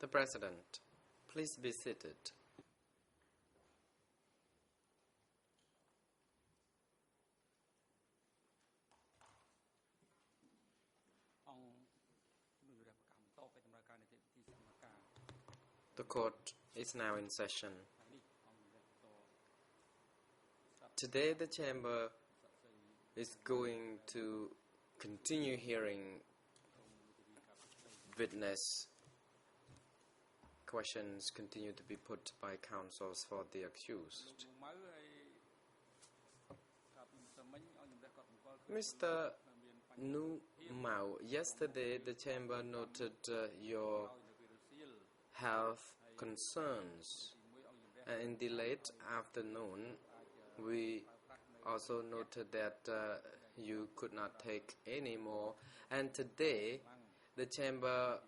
The President, please be seated. The court is now in session. Today the Chamber is going to continue hearing witness questions continue to be put by counsels for the accused. Mr. Nu Mao, yesterday the Chamber noted your health concerns, and in the late afternoon we also noted that you could not take any more, and today the Chamber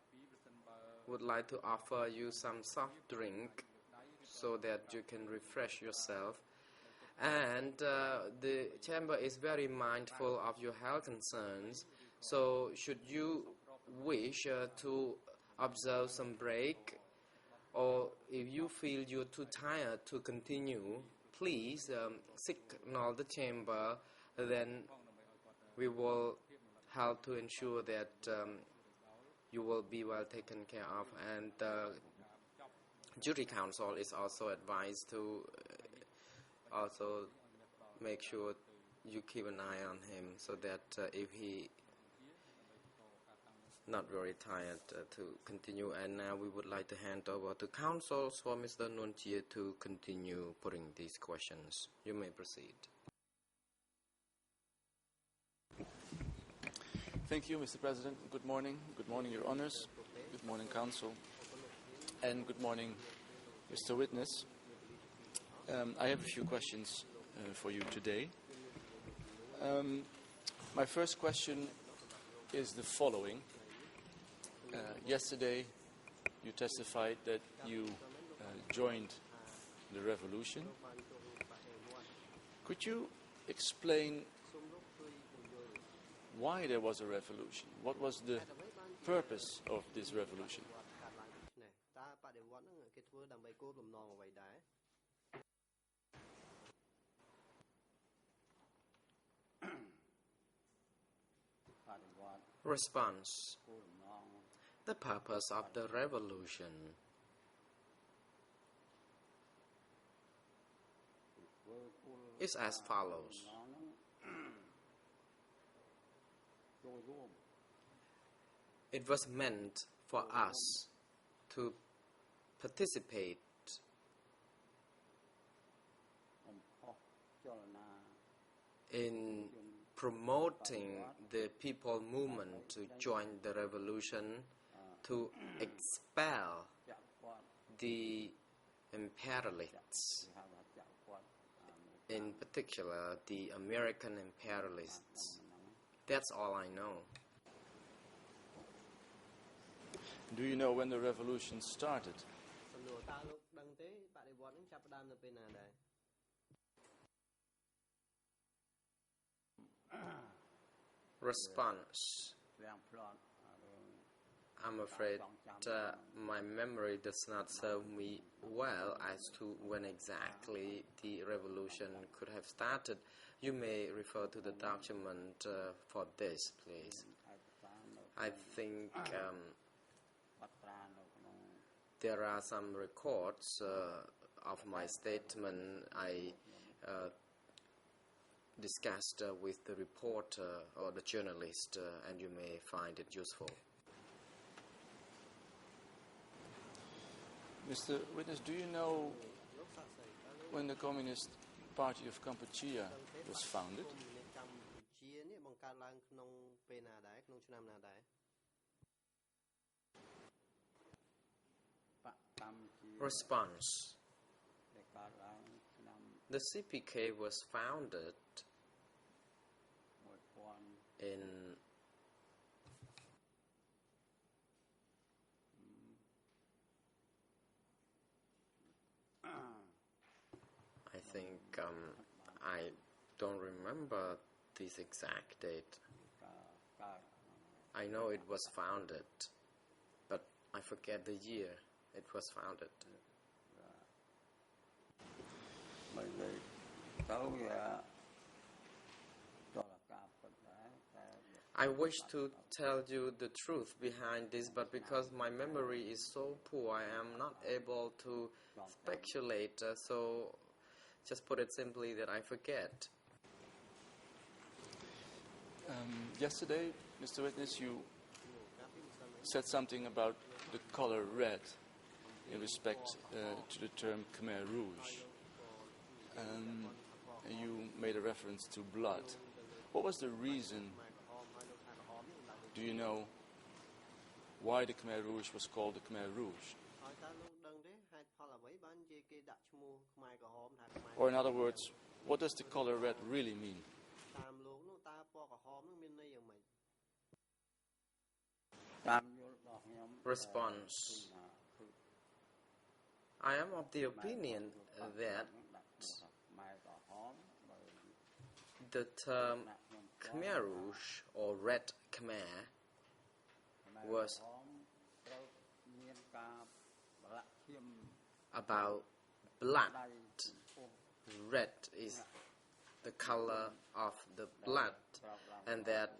would like to offer you some soft drink so that you can refresh yourself. And the Chamber is very mindful of your health concerns, so should you wish to observe some break, or if you feel you're too tired to continue, please signal the Chamber, then we will help to ensure that you will be well taken care of. And the jury counsel is also advised to also make sure you keep an eye on him so that if he not very tired to continue. And now we would like to hand over to counsels for Mr. Nuon Chea to continue putting these questions. You may proceed. Thank you, Mr. President. Good morning. Good morning, Your Honors. Good morning, Counsel. And good morning, Mr. Witness. I have a few questions for you today. My first question is the following. Yesterday, you testified that you joined the revolution. Could you explain why there was a revolution? What was the purpose of this revolution? Response. The purpose of the revolution is as follows. It was meant for us to participate in promoting the people movement to join the revolution, to expel the imperialists, in particular the American imperialists. That's all I know. Do you know when the revolution started? Response. I'm afraid my memory does not serve me well as to when exactly the revolution could have started. You may refer to the document for this, please. I think there are some records of my statement I discussed with the reporter or the journalist, and you may find it useful. Mr. Witness, do you know when the Communist Party of Cambodia was founded? Response. The CPK was founded in I think I don't remember this exact date. I know it was founded, but I forget the year it was founded. I wish to tell you the truth behind this, but because my memory is so poor, I am not able to speculate, so just put it simply that I forget. Yesterday, Mr. Witness, you said something about the color red in respect to the term Khmer Rouge. And you made a reference to blood. What was the reason, do you know, why the Khmer Rouge was called the Khmer Rouge? Or in other words, what does the color red really mean? Response. I am of the opinion that the term Khmer Rouge or Red Khmer was about blood. Red is the color of the blood, and that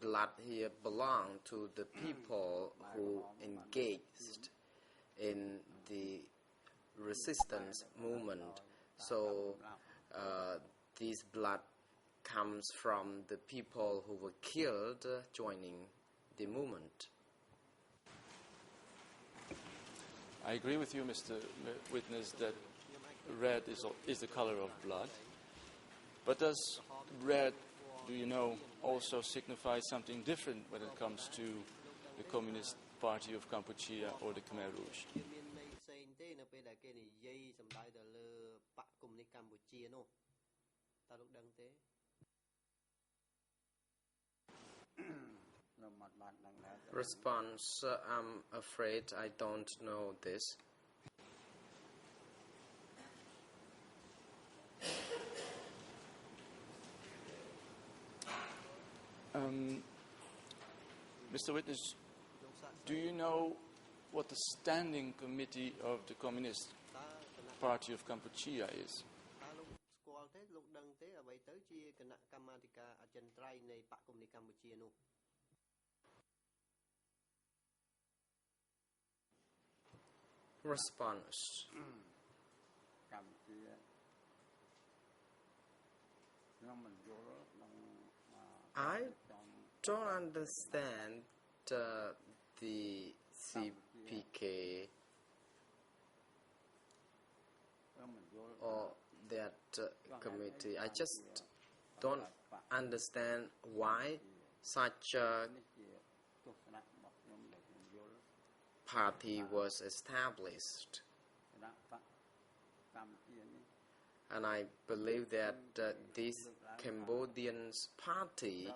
blood here belonged to the people who engaged in the resistance movement. So this blood comes from the people who were killed joining the movement. I agree with you, Mr. Witness, that red is the color of blood. But does red, do you know, also signify something different when it comes to the Communist Party of Cambodia or the Khmer Rouge? Response, I'm afraid I don't know this. Mr. Witness, do you know what the standing committee of the Communist Party of Cambodia is? Response. I don't understand the CPK or that committee. I just don't understand why such a party was established. And I believe that this Cambodian party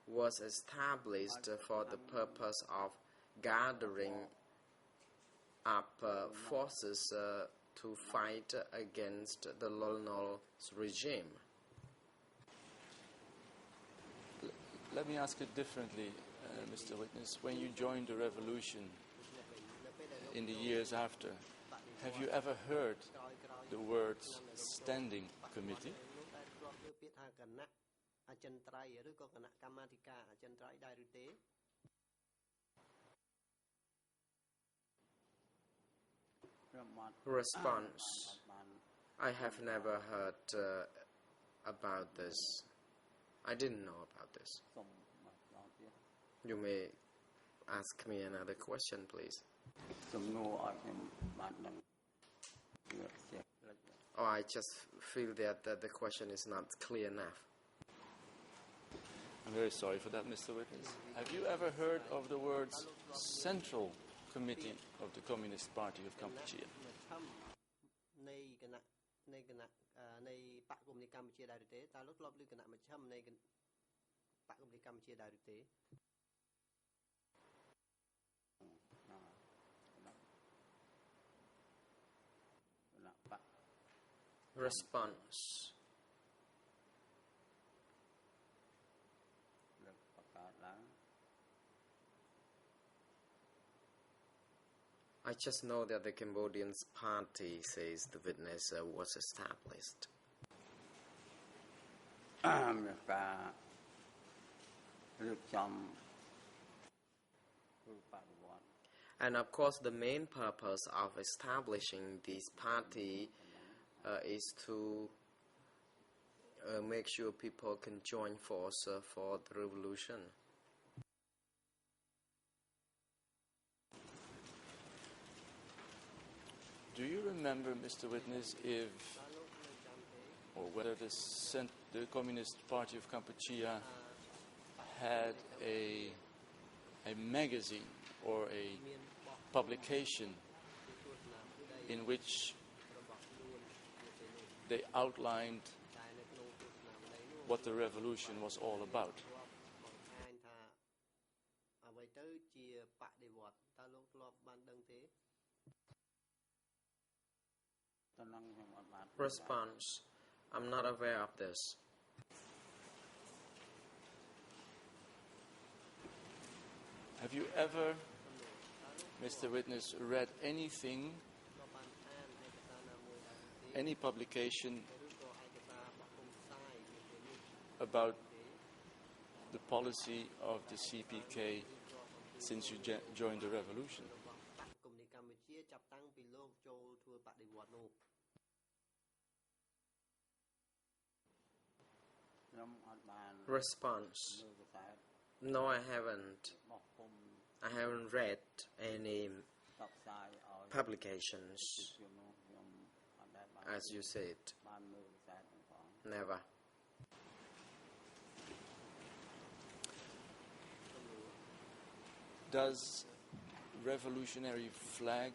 was established for the purpose of gathering up forces to fight against the Lol regime. Let me ask it differently, Mr. Witness. When you joined the revolution in the years after, have you ever heard the words standing committee? Response. I have never heard about this. I didn't know about this. You may ask me another question, please. Oh, I just feel that the question is not clear enough. I'm very sorry for that, Mr. Witness. Have you ever heard of the words Central Committee of the Communist Party of Cambodia? Response. I just know that the Cambodian party, says the witness, was established. And of course, the main purpose of establishing this party is to make sure people can join force for the revolution. Do you remember, Mr. Witness, if or whether the Communist Party of Kampuchea had a magazine or a publication in which they outlined what the revolution was all about? Response: I'm not aware of this. Have you ever, Mr. Witness, read anything, any publication about the policy of the CPK since you joined the revolution? Response: no, I haven't. I haven't read any publications, as you said. Never. Does revolutionary flag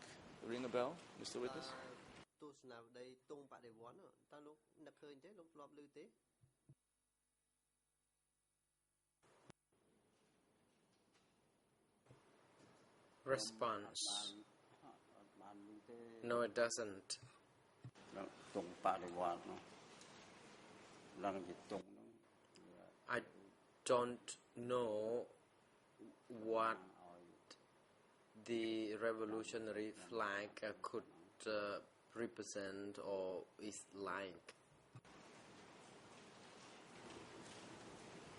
ring a bell, Mr. Witness? Response: no, it doesn't. I don't know what the revolutionary flag could represent or is like.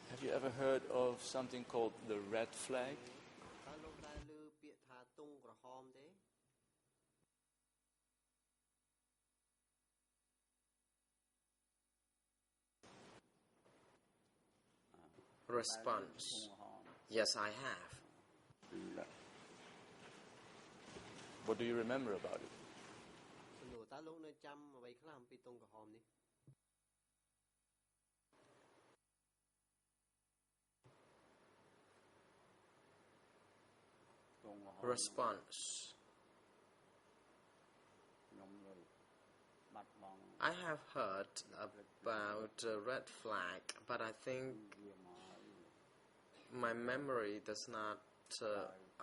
Have you ever heard of something called the red flag? Response: yes, I have. What do you remember about it? Response: I have heard about red flag, but I think my memory does not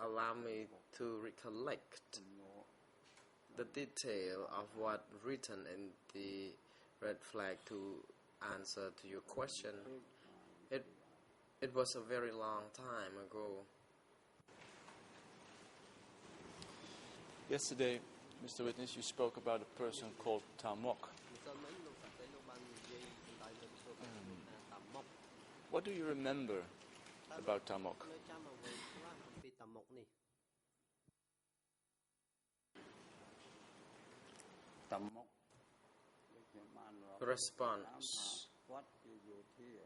allow me to recollect the detail of what written in the red flag to answer to your question. It was a very long time ago. Yesterday, Mr. Witness, you spoke about a person called Tamok. What do you remember about Tamok? Response: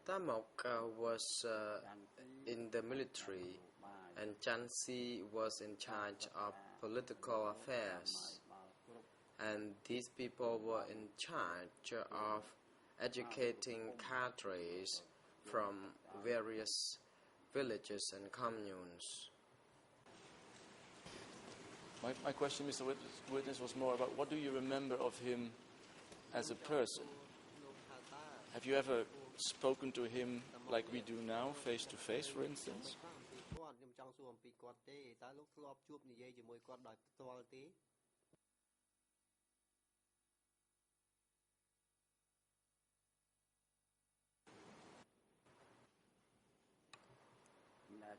Tamok was in the military, and Chansi was in charge of political affairs, and these people were in charge of educating cadres from various villages and communes. My question, Mr. Witness, was more about what do you remember of him as a person? Have you ever spoken to him like we do now, face to face, for instance?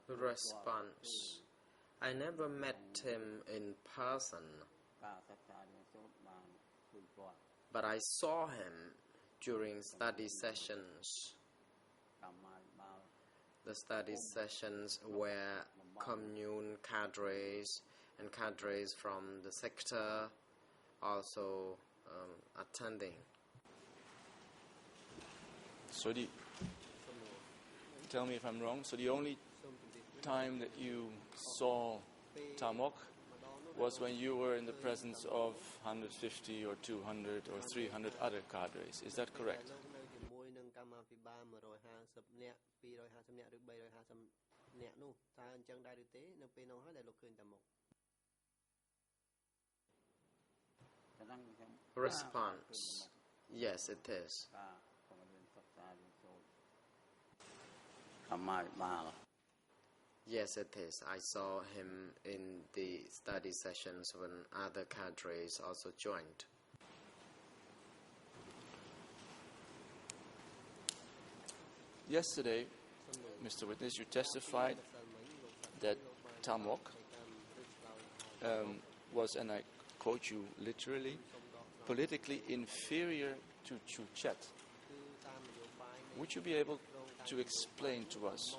Response: I never met him in person, but I saw him during study sessions. The study sessions where commune cadres and cadres from the sector also attending. So tell me if I'm wrong, so the only time that you saw Tamok was when you were in the presence of 150 or 200 or 300 other cadres. Is that correct? Response: yes, it is. Yes, it is. I saw him in the study sessions when other cadres also joined. Yesterday, Mr. Witness, you testified that Tamok was, and I quote you literally, politically inferior to Chuchet. Would you be able to explain to us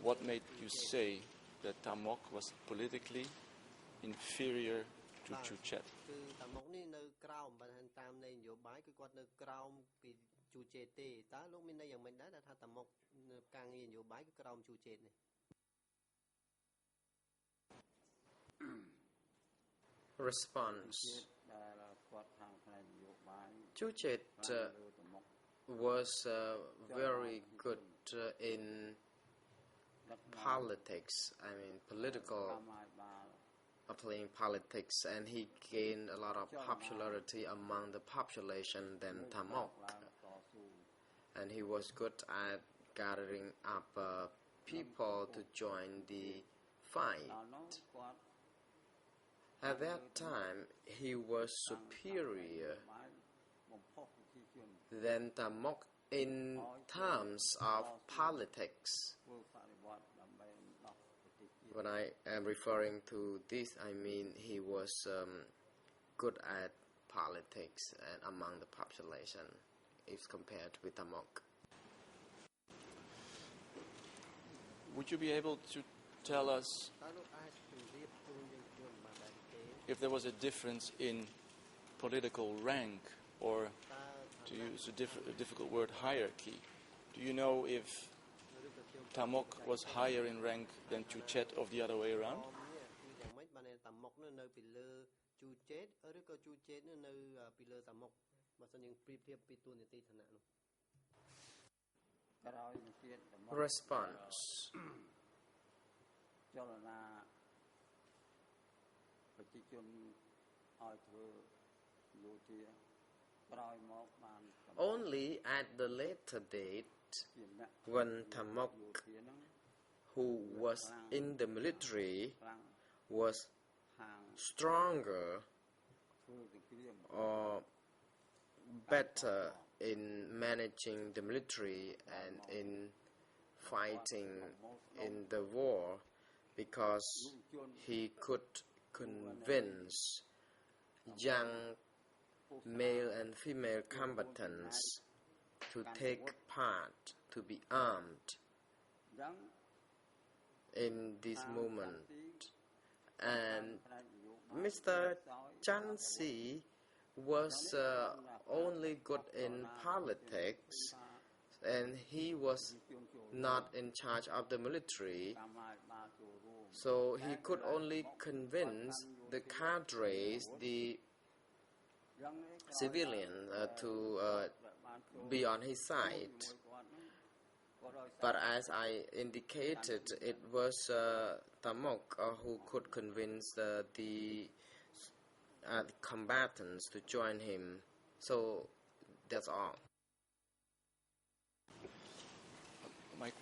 what made you say that Tamok was politically inferior to Chuchet? Response: Chuchet was very good in politics, playing politics, and he gained a lot of popularity among the population than Tamok. And he was good at gathering up people to join the fight. At that time, he was superior than Tamok in terms of politics. When I am referring to this, I mean he was good at politics and among the population if compared with Tamok. Would you be able to tell us if there was a difference in political rank, or, to use a difficult word, hierarchy? Do you know if Tamok was higher in rank than Chuchet or the other way around? Response: only at the later date, when Tamok, who was in the military, was stronger or better in managing the military and in fighting in the war, because he could convince young male and female combatants to take part, to be armed in this movement. And Mr. Chansi was only good in politics, and he was not in charge of the military, so he could only convince the cadres, the civilians, to be on his side. But as I indicated, it was Tamok who could convince the combatants to join him. So that's all.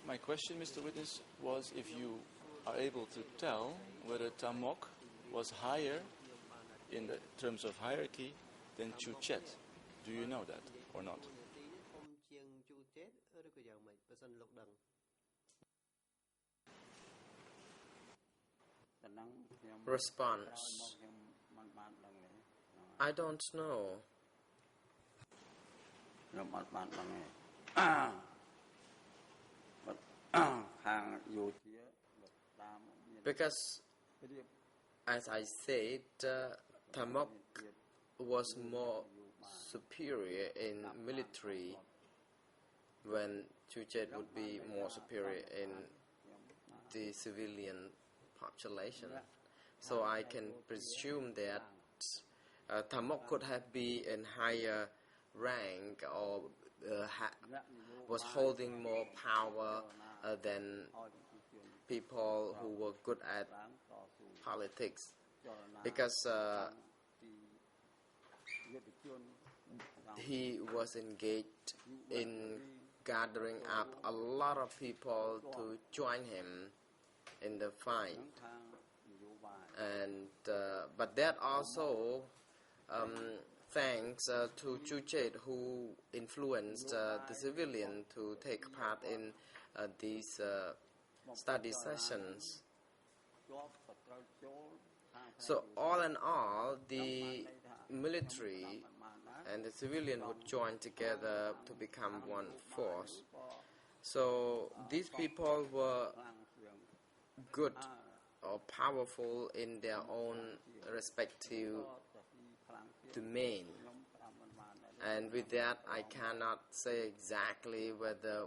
My question, Mr. Witness, was if you are able to tell whether Tamok was higher in the terms of hierarchy than Chuchet. Do you know that or not? Response: I don't know. Because, as I said, Tamok was more superior in military when Chuchet would be more superior in the civilian population. So I can presume that Tamok could have been in higher rank or was holding more power than people who were good at politics, because he was engaged in gathering up a lot of people to join him in the fight, and but that also thanks to Chuchet, who influenced the civilian to take part in these study sessions. So all in all, the military and the civilian would join together to become one force. So these people were good or powerful in their own respective domain. And with that, I cannot say exactly whether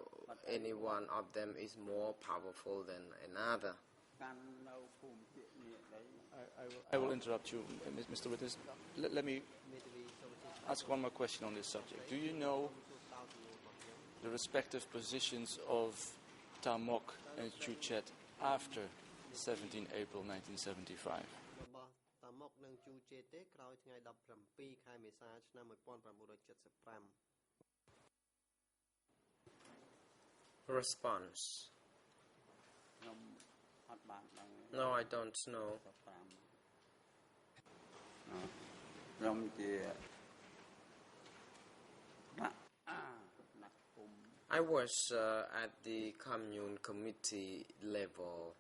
any one of them is more powerful than another. I will interrupt you, Mr. Witness. Let me ask one more question on this subject. Do you know the respective positions of Tamok and Chuchet after 17 April 1975? Response: No, I don't know. I was at the commune committee level.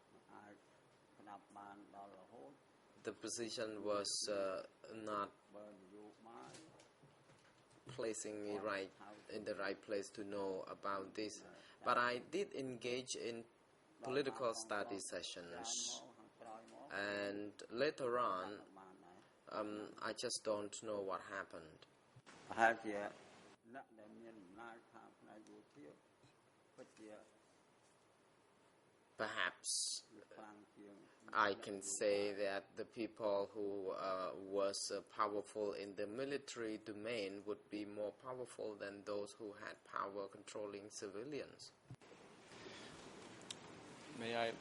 The position was not placing me right in the right place to know about this, but I did engage in political study sessions, and later on I just don't know what happened. Perhaps I can say that the people who was powerful in the military domain would be more powerful than those who had power controlling civilians. May I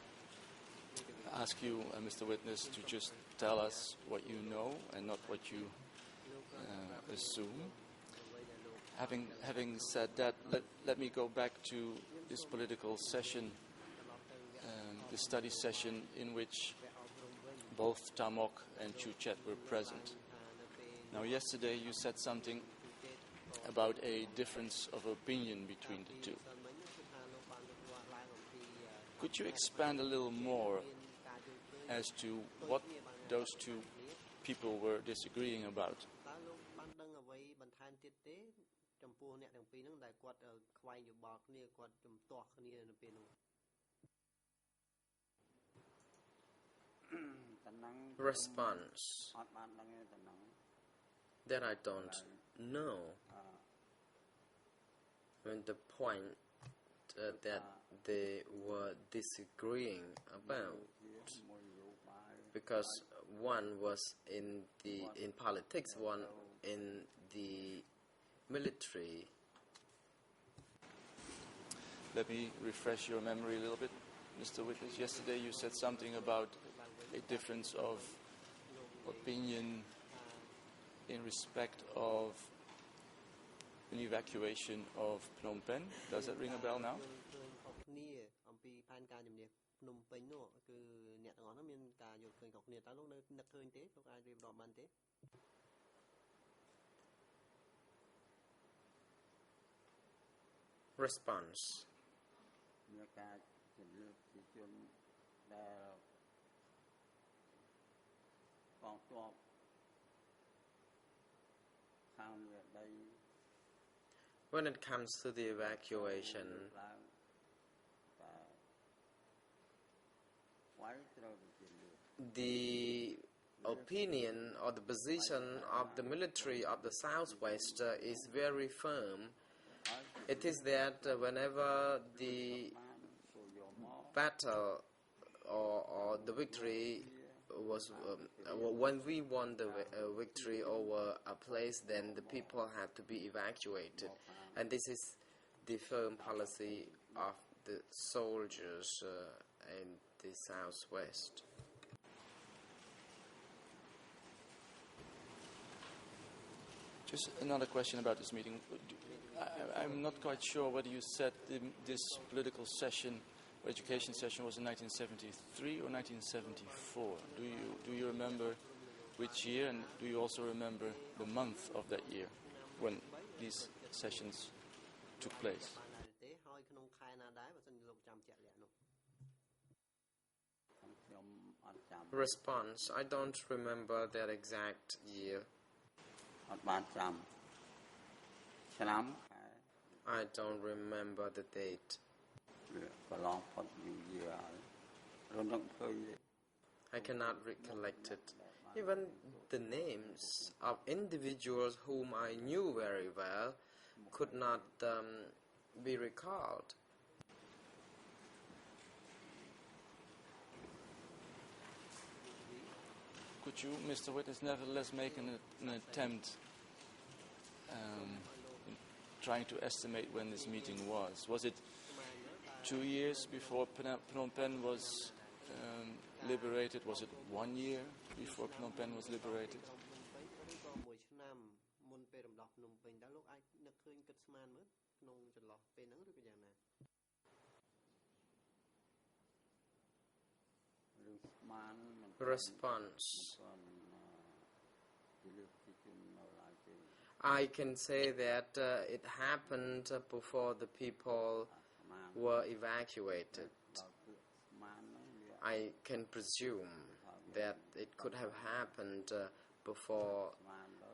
ask you, Mr. Witness, to just tell us what you know and not what you assume? Having said that, let me go back to this political session, the study session in which both Tamok and Chuchet were present. Now, yesterday you said something about a difference of opinion between the two. Could you expand a little more as to what those two people were disagreeing about? Response: That I don't know. When the point that they were disagreeing about, because one was in politics, one in the military. Let me refresh your memory a little bit, Mr. Witness. Yesterday you said something about a difference of opinion in respect of an evacuation of Phnom Penh. Does that ring a bell now? Response: When it comes to the evacuation, the opinion or the position of the military of the Southwest is very firm. It is that whenever the battle or the victory was when we won the victory over a place, then the people had to be evacuated, and this is the firm policy of the soldiers in the Southwest. Just another question about this meeting. I'm not quite sure whether you said this political session or education session was in 1973 or 1974. Do you remember which year, and do you also remember the month of that year when these sessions took place? Response: I don't remember that exact year. I don't remember the date. I cannot recollect it. Even the names of individuals whom I knew very well could not be recalled. Could you, Mr. Witness, nevertheless make an attempt in trying to estimate when this meeting was? Was it 2 years before Phnom Penh was liberated? Was it 1 year before Phnom Penh was liberated? Response: I can say that it happened before the people were evacuated. I can presume that it could have happened before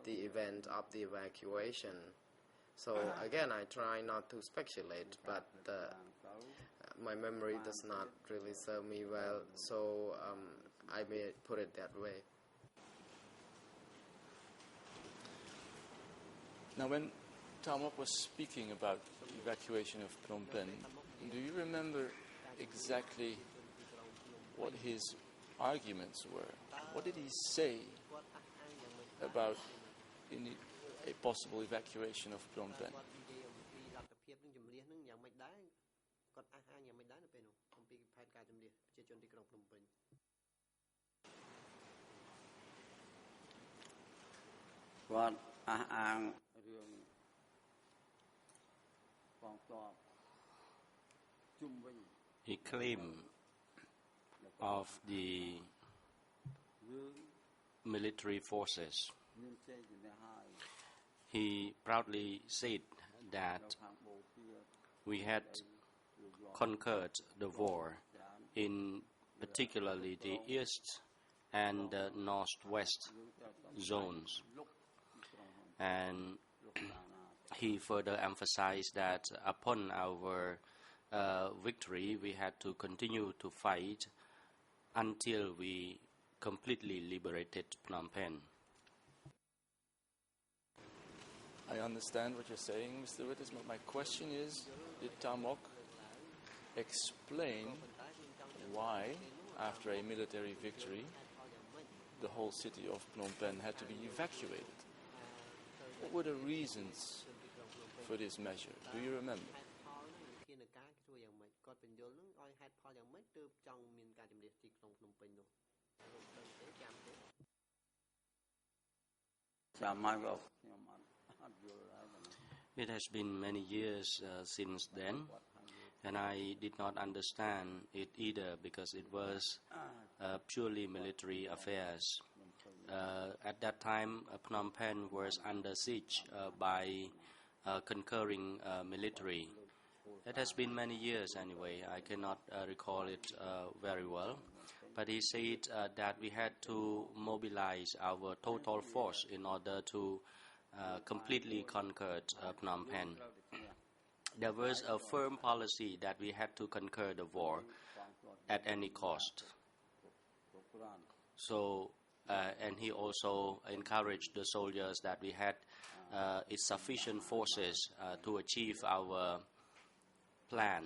the event of the evacuation. So again, I try not to speculate, but my memory does not really serve me well, so I may put it that way. Now, when Tam Mok was speaking about the evacuation of Phnom Penh, do you remember exactly what his arguments were? What did he say about a possible evacuation of Phnom Penh? He claimed of the military forces. He proudly said that we had conquered the war in particularly the east and the northwest zones. And he further emphasized that upon our victory, we had to continue to fight until we completely liberated Phnom Penh. I understand what you're saying, Mr. Witness, but my question is, did Tam Mok explain why, after a military victory, the whole city of Phnom Penh had to be evacuated? What were the reasons for this measure? Do you remember? It has been many years since then, and I did not understand it either because it was purely military affairs. At that time, Phnom Penh was under siege by concurring military. It has been many years anyway. I cannot recall it very well. but he said that we had to mobilize our total force in order to completely conquer Phnom Penh. There was a firm policy that we had to conquer the war at any cost. So, and he also encouraged the soldiers that we had sufficient forces to achieve our plan.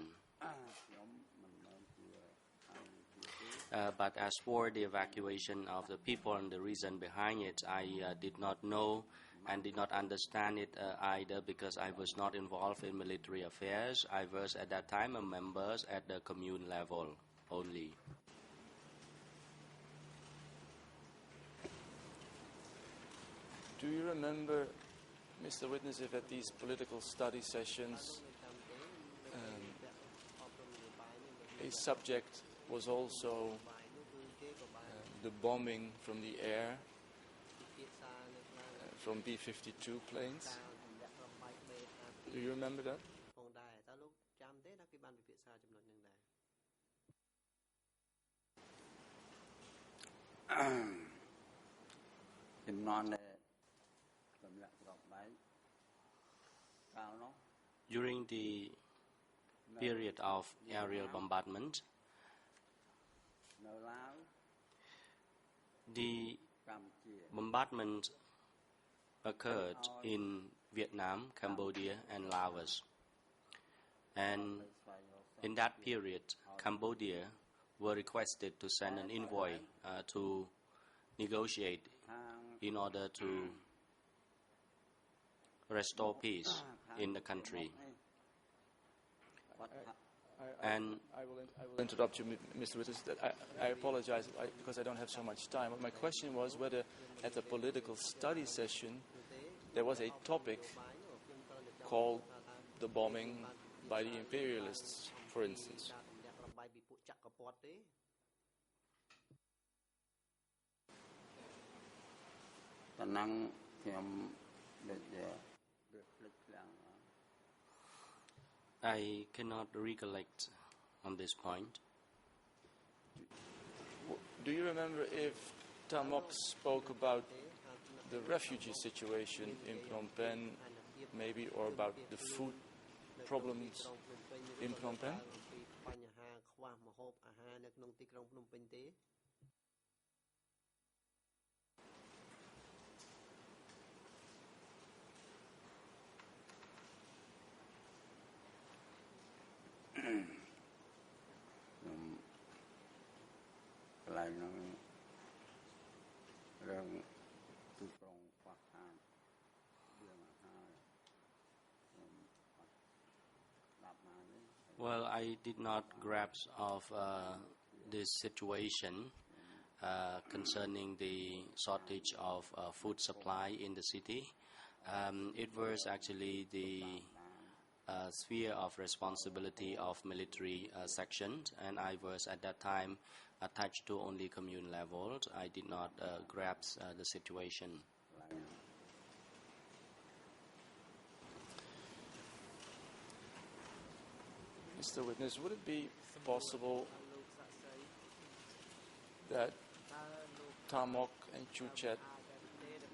But as for the evacuation of the people and the reason behind it, I did not know and did not understand it either, because I was not involved in military affairs. I was at that time a member at the commune level only. Do you remember, Mr. Witness, if at these political study sessions a subject was also the bombing from the air, from B-52 planes? Do you remember that? During the period of aerial bombardment, the bombardment occurred in Vietnam, Cambodia, and Laos. And in that period, Cambodia were requested to send an envoy to negotiate in order to restore peace in the country. And I will interrupt you, Mr. Witness. I apologize because I don't have so much time. But my question was whether at the political study session there was a topic called the bombing by the imperialists, for instance. I cannot recollect on this point. Do you remember if Tam Mok spoke about the refugee situation in Phnom Penh, maybe, or about the food problems in Phnom Penh? Well, I did not grasp of this situation concerning the shortage of food supply in the city. It was actually the sphere of responsibility of military sections, and I was at that time attached to only commune level. I did not grasp the situation. Mr. Witness, would it be possible that Tam Mok and Chu Chet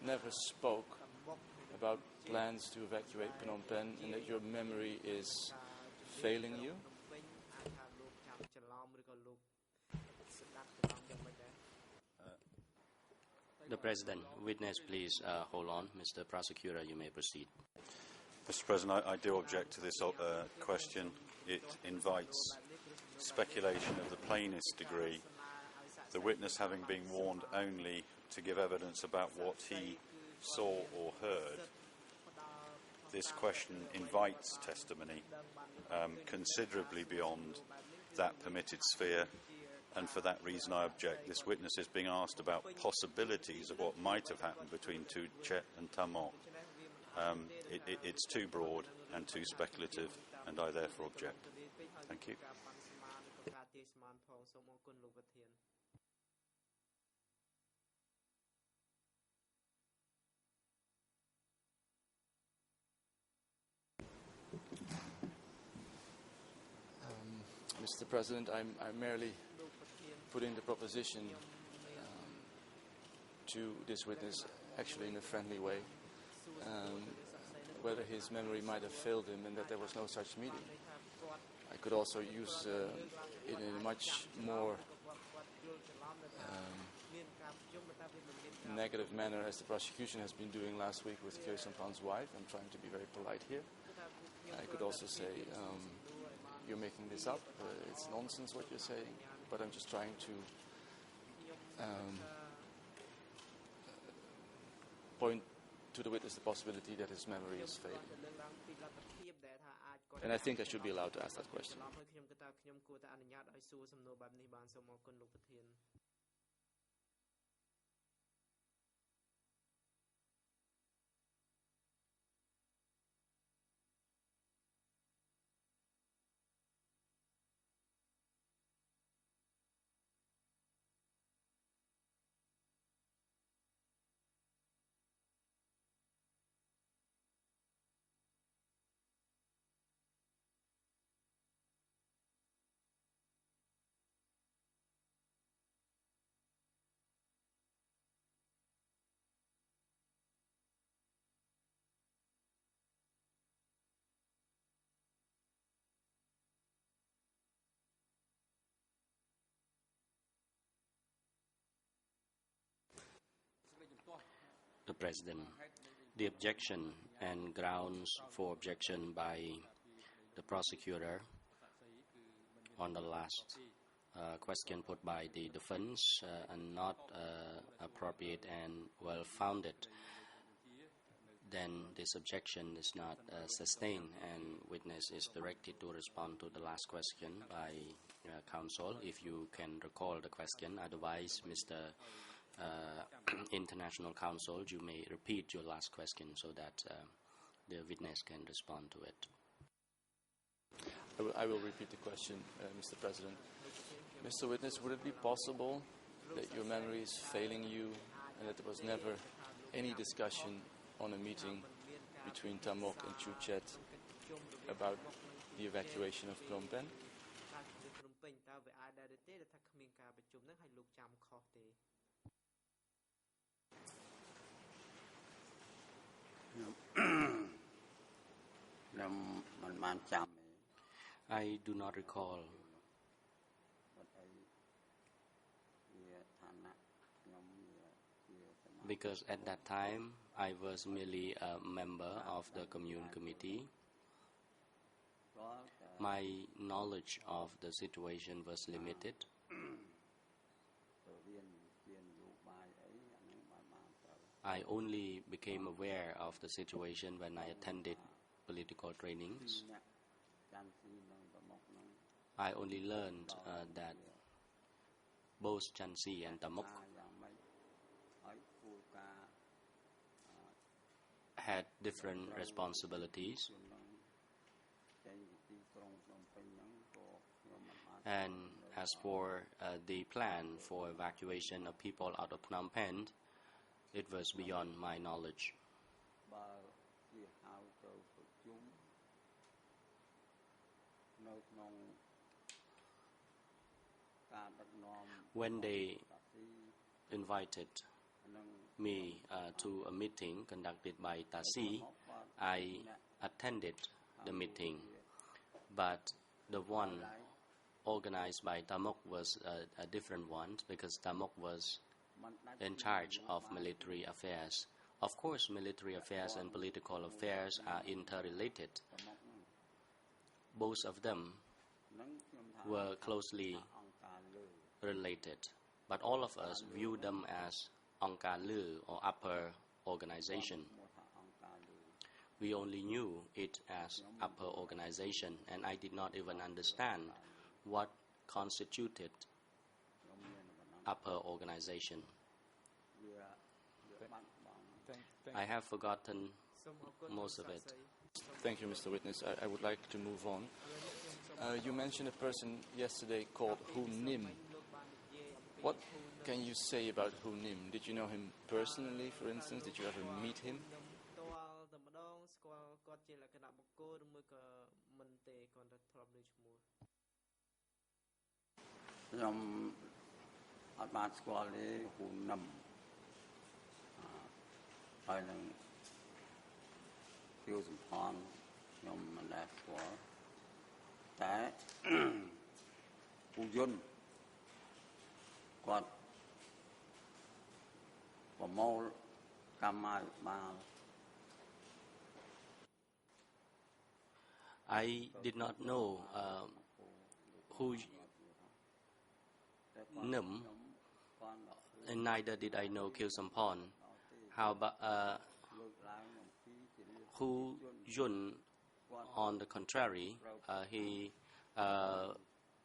never spoke about plans to evacuate Phnom Penh, and that your memory is failing you? The President. Witness, please hold on. Mr. Prosecutor, you may proceed. Mr. President, I do object to this question. It invites speculation of the plainest degree. The witness having been warned only to give evidence about what he saw or heard. This question invites testimony considerably beyond that permitted sphere, and for that reason I object. This witness is being asked about possibilities of what might have happened between Tu Chet and Tam Mok. It's too broad and too speculative, and I therefore object. Thank you. Mr. President, I'm merely putting the proposition to this witness actually in a friendly way, whether his memory might have failed him and that there was no such meeting. I could also use it in a much more negative manner as the prosecution has been doing last week with Kyo Sampan's wife. I'm trying to be very polite here. I could also say, you're making this up, it's nonsense what you're saying, but I'm just trying to point to the witness the possibility that his memory is failing. And I think I should be allowed to ask that question. The President, the objection and grounds for objection by the prosecutor on the last question put by the defense are not appropriate and well-founded, then this objection is not sustained and witness is directed to respond to the last question by counsel, if you can recall the question. Otherwise, Mr. International Counsel, you may repeat your last question so that the witness can respond to it. I will repeat the question, Mr. President. Mr. Witness, would it be possible that your memory is failing you and that there was never any discussion on a meeting between Tamok and Chuchet about the evacuation of Phnom Penh? I do not recall. Because at that time, I was merely a member of the Commune Committee. My knowledge of the situation was limited. I only became aware of the situation when I attended political trainings. I only learned that both Chansi and Tamok had different responsibilities, and as for the plan for evacuation of people out of Phnom Penh, it was beyond my knowledge. When they invited me to a meeting conducted by Tasi, I attended the meeting, but the one organized by Tamok was a different one, because Tamok was in charge of military affairs. Of course, military affairs and political affairs are interrelated. Both of them were closely related, but all of us view them as Angka Lu, or upper organization. We only knew it as upper organization, and I did not even understand what constituted upper organization. I have forgotten most of it. Thank you, Mr. Witness. I would like to move on. You mentioned a person yesterday called Hu Nim. What can you say about Hu Nim? Did you know him personally, for instance? Did you ever meet him? អត់បានស្គាល់ទេហ៊ូនឹមហើយនឹងពីសំផនខ្ញុំមិនដែលស្គាល់តែពូយុនគាត់ប្រមូលកម្មាភិបាល I did not know who Nim, and neither did I know Kieu Sampon. How about Hu Yun? On the contrary, he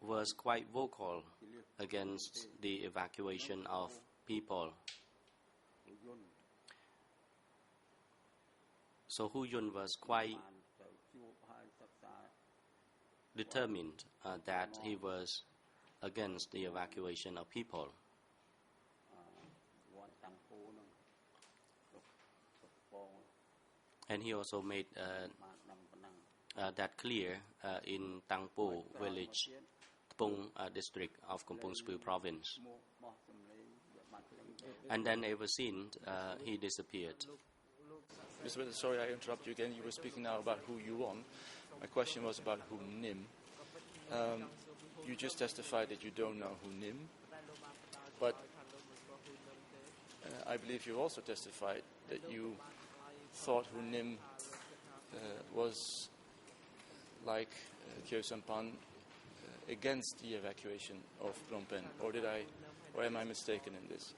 was quite vocal against the evacuation of people. So Hu Yun was quite determined that he was against the evacuation of people. And he also made that clear in Tangpo village, Pung district of Kampong Speu province. And then ever since, he disappeared. Mr. Witness, sorry I interrupt you again. You were speaking now about Hu Yuan. My question was about Hu Nim. You just testified that you don't know Hu Nim, but I believe you also testified that you thought Hu Nim was like Khieu Samphan against the evacuation of Phnom Penh, or am I mistaken in this?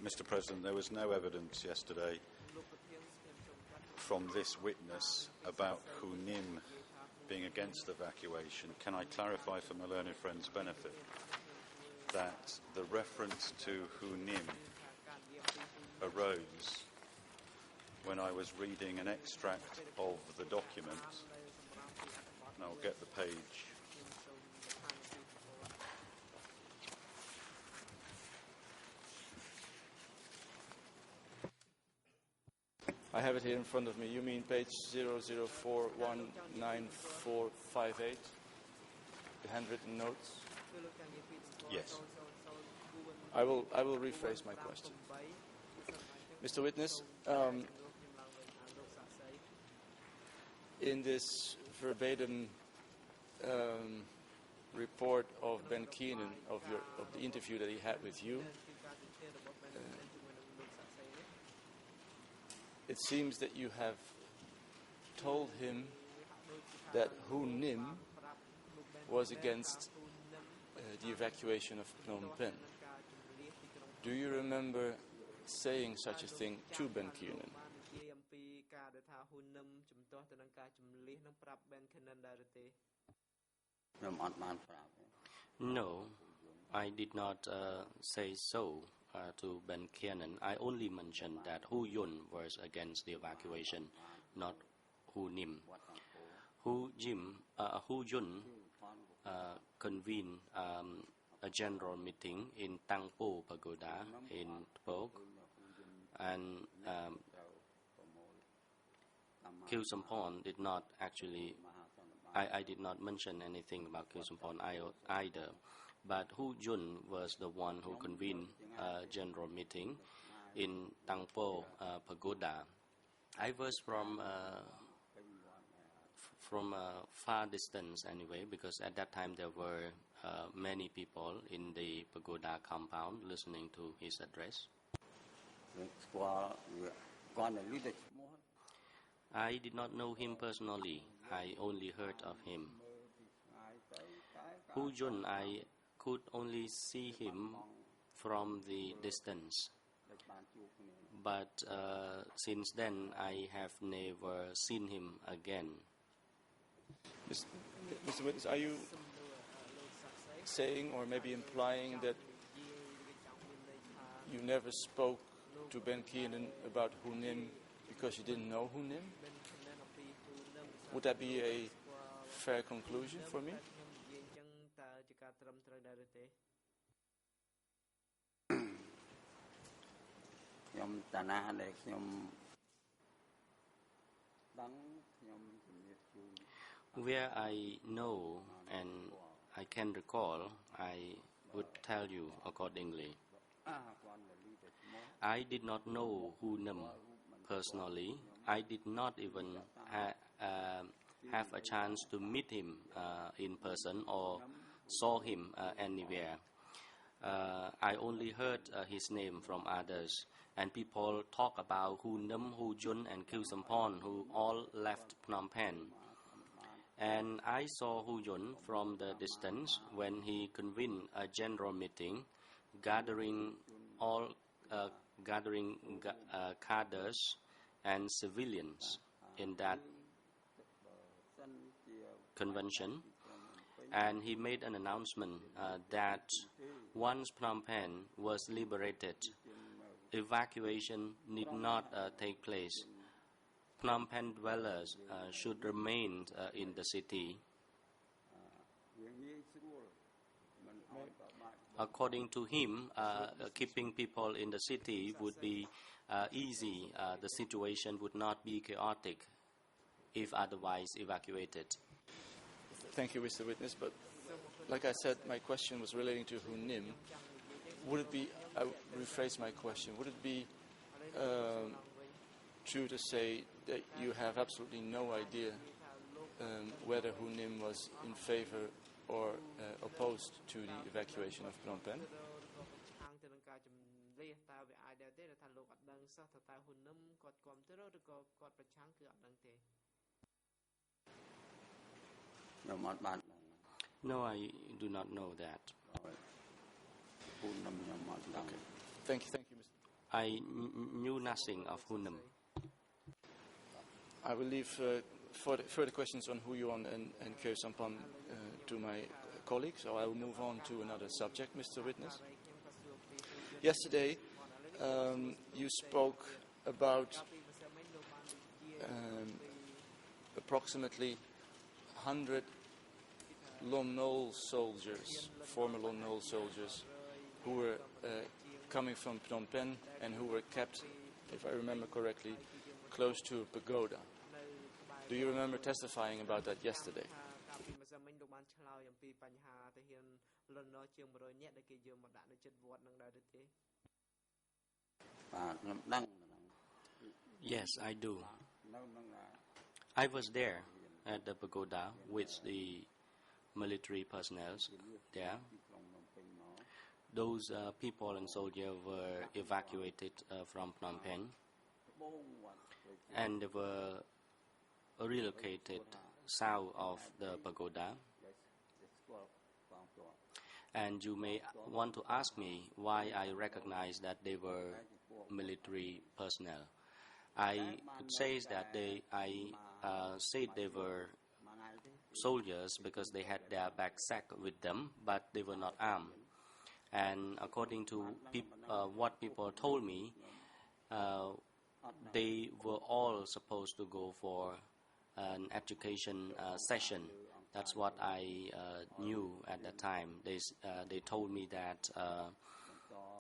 Mr. President, there was no evidence yesterday from this witness about Hu Nim being against evacuation. Can I clarify for my learned friend's benefit that the reference to Hu Nim arose when I was reading an extract of the document, and I'll get the page. I have it here in front of me. You mean page 00419458, the handwritten notes? Yes. I will rephrase my question. Mr. Witness, in this verbatim report of Ben Keenan of the interview that he had with you, it seems that you have told him that Hu Nim was against the evacuation of Phnom Penh. Do you remember saying such a thing to Ben Keenan? No, I did not say so to Ben Keenan. I only mentioned that Hu Yun was against the evacuation, not Hu Nim. Hu Yun convened a general meeting in Tangpo Pagoda in Pok, and Khieu Samphan did not actually. I did not mention anything about Khieu Samphan either. But Hu Yun was the one who convened a general meeting in Tangpo Pagoda. I was from a far distance anyway, because at that time there were many people in the pagoda compound listening to his address. I did not know him personally. I only heard of him. Hu Yun, I could only see him from the distance. But since then, I have never seen him again. Mr. Witness, are you saying or maybe implying that you never spoke to Ben Keenan about Hu Nim because you didn't know Hu Nim? Would that be a fair conclusion for me? Where I know and I can recall, I would tell you accordingly. I did not know Hu Nam personally. I did not even have a chance to meet him in person or saw him anywhere. I only heard his name from others, and people talk about Hu Nam, Hu Jun, and Khieu Sampon, who all left Phnom Penh. And I saw Hu Yun from the distance when he convened a general meeting, gathering cadres and civilians in that convention. And he made an announcement that once Phnom Penh was liberated, evacuation need not take place. Phnom Penh dwellers should remain in the city. According to him, keeping people in the city would be easy. The situation would not be chaotic if otherwise evacuated. Thank you, Mr. Witness. But like I said, my question was relating to Hu Nim. Would it be, I rephrase my question, would it be true to say that you have absolutely no idea whether Hu Nim was in favor or opposed to the evacuation of Phnom Penh? No, I do not know that. Okay. Thank you, Mr. I knew nothing of Hu Nam. I will leave further questions on Hu Yuan and Khieu Sampon to my colleagues, so I will move on to another subject, Mr. Witness. Yesterday, you spoke about approximately 100 Lon Nol soldiers, former Lon Nol soldiers, who were coming from Phnom Penh and who were kept, if I remember correctly, close to a pagoda. Do you remember testifying about that yesterday? Yes, I do. I was there at the pagoda with the military personnel there. Those people and soldiers were evacuated from Phnom Penh, and they were relocated south of the pagoda. And you may want to ask me why I recognize that they were military personnel. I could say that I said they were soldiers because they had their backpack with them, but they were not armed. And according to what people told me, they were all supposed to go for an education session. That's what I knew at the time. They told me that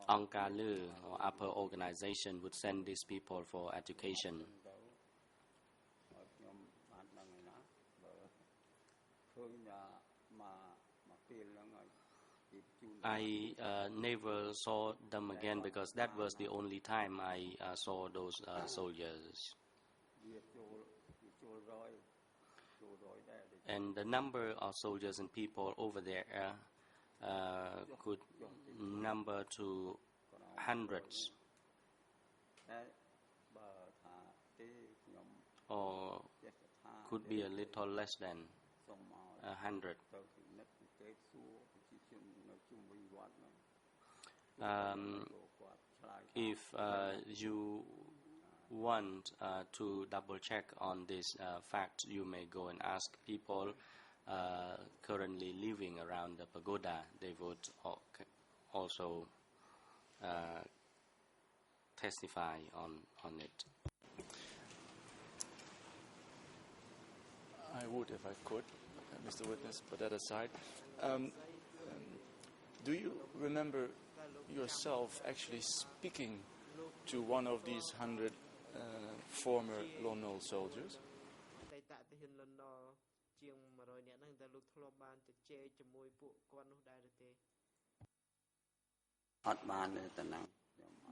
Angkalu, or upper organization, would send these people for education. I never saw them again because that was the only time I saw those soldiers. And the number of soldiers and people over there could number to hundreds, or could be a little less than 100. If you want to double check on this fact, you may go and ask people currently living around the pagoda. They would also testify on it. I would if I could, Mr. Witness, but that aside. Do you remember yourself actually speaking to one of these 100 former Lon Nol soldiers?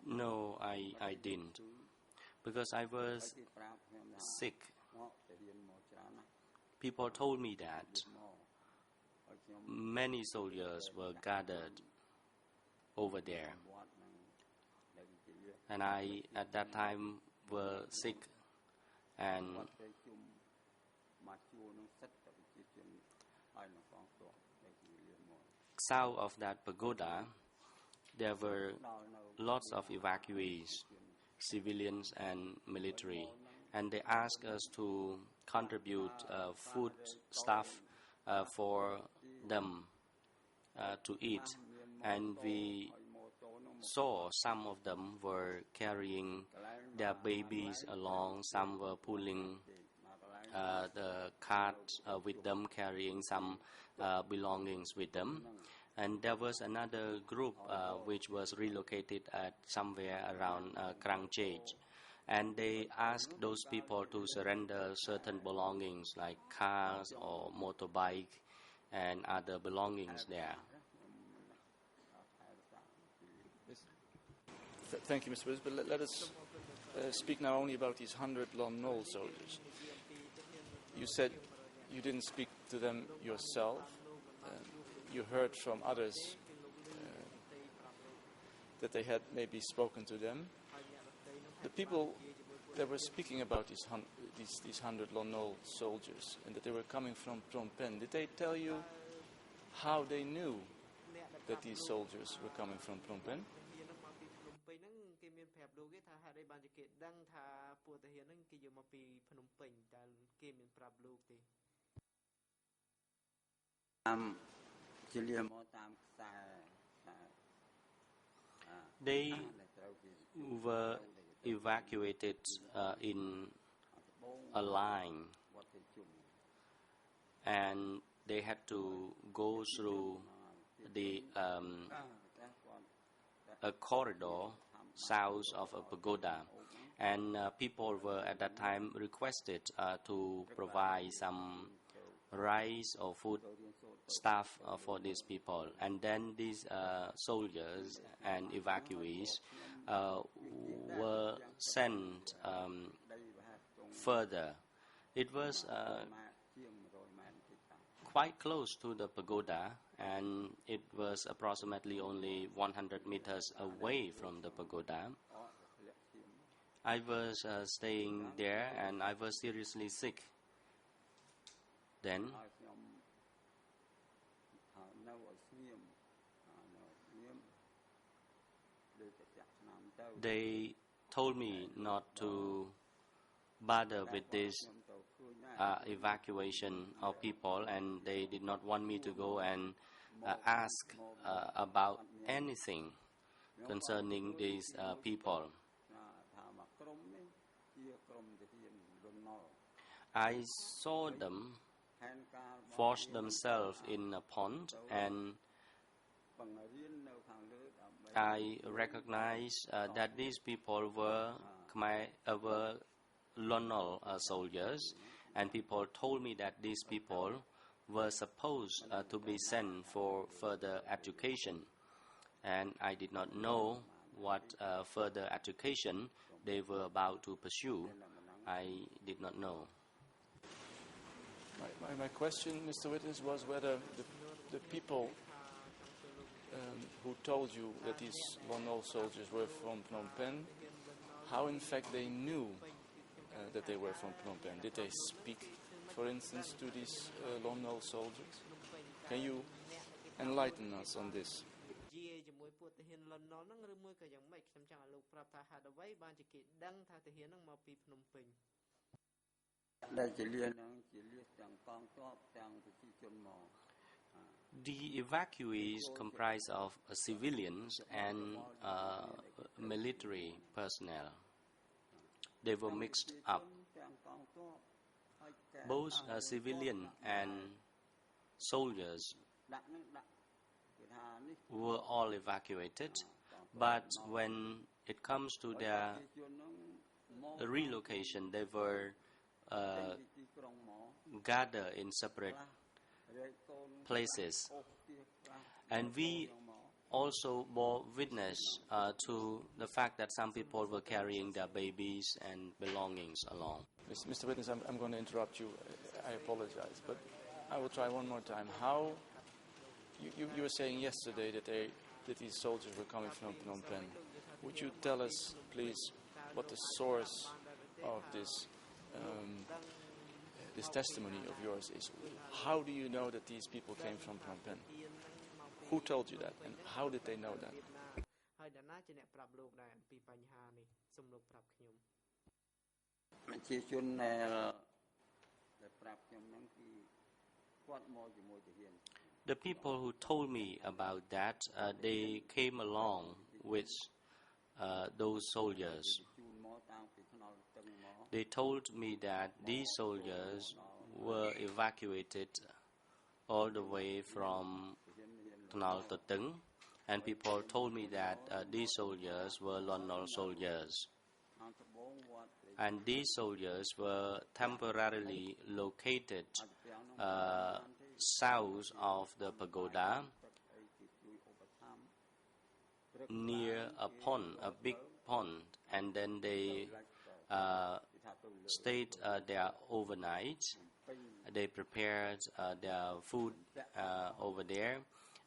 No, I didn't. Because I was sick. People told me that many soldiers were gathered over there. And I, at that time, were sick. And south of that pagoda, there were lots of evacuees, civilians and military, and they asked us to contribute food stuff for them to eat, and we saw some of them were carrying their babies along, some were pulling the cart with them, carrying some belongings with them. And there was another group which was relocated at somewhere around Krangchej. And they asked those people to surrender certain belongings like cars or motorbike and other belongings there. Thank you, Mr. Willis. But let us speak now only about these 100 Lon Nol soldiers. You said you didn't speak to them yourself. You heard from others that they had maybe spoken to them. The people that were speaking about these 100 Lon Nol soldiers and that they were coming from Phnom Penh, did they tell you how they knew that these soldiers were coming from Phnom Penh? They were evacuated in a line, and they had to go through a corridor south of a pagoda, and people were at that time requested to provide some rice or food stuff for these people, and then these soldiers and evacuees were sent further. It was quite close to the pagoda, and it was approximately only 100 meters away from the pagoda. I was staying there, and I was seriously sick. Then they told me not to bother with this evacuation of people, and they did not want me to go and ask about anything concerning these people. I saw them wash themselves in a pond, and I recognized that these people were Lon Nol soldiers, and people told me that these people were supposed to be sent for further education, and I did not know what further education they were about to pursue. I did not know. My question, Mr. Witness, was whether the people who told you that these Lon Nol soldiers were from Phnom Penh, how in fact they knew that they were from Phnom Penh. Did they speak, for instance, to these Lon Nol soldiers? Can you enlighten us on this? The evacuees comprise of civilians and military personnel. They were mixed up. Both civilian and soldiers were all evacuated, but when it comes to their relocation, they were gathered in separate places. And we also bore witness to the fact that some people were carrying their babies and belongings along. Mr. Witness, I'm going to interrupt you. I apologize, but I will try one more time. How you were saying yesterday that these soldiers were coming from Phnom Penh. Would you tell us, please, what the source of this this testimony of yours is? How do you know that these people came from Phnom Penh? Who told you that, and how did they know that? ហើយអ្នកណាជាអ្នកប្រាប់លោកដែរអំពីបញ្ហានេះសូមលោកប្រាប់ខ្ញុំ ប្រជាជនដែលប្រាប់ខ្ញុំហ្នឹងគឺគាត់មកជាមួយទាហាន The people who told me about that, they came along with those soldiers. They told me that these soldiers were evacuated all the way from Tribunal, and people told me that these soldiers were Lon soldiers. And these soldiers were temporarily located south of the pagoda, near a pond, a big pond, and then they stayed there overnight. They prepared their food over there,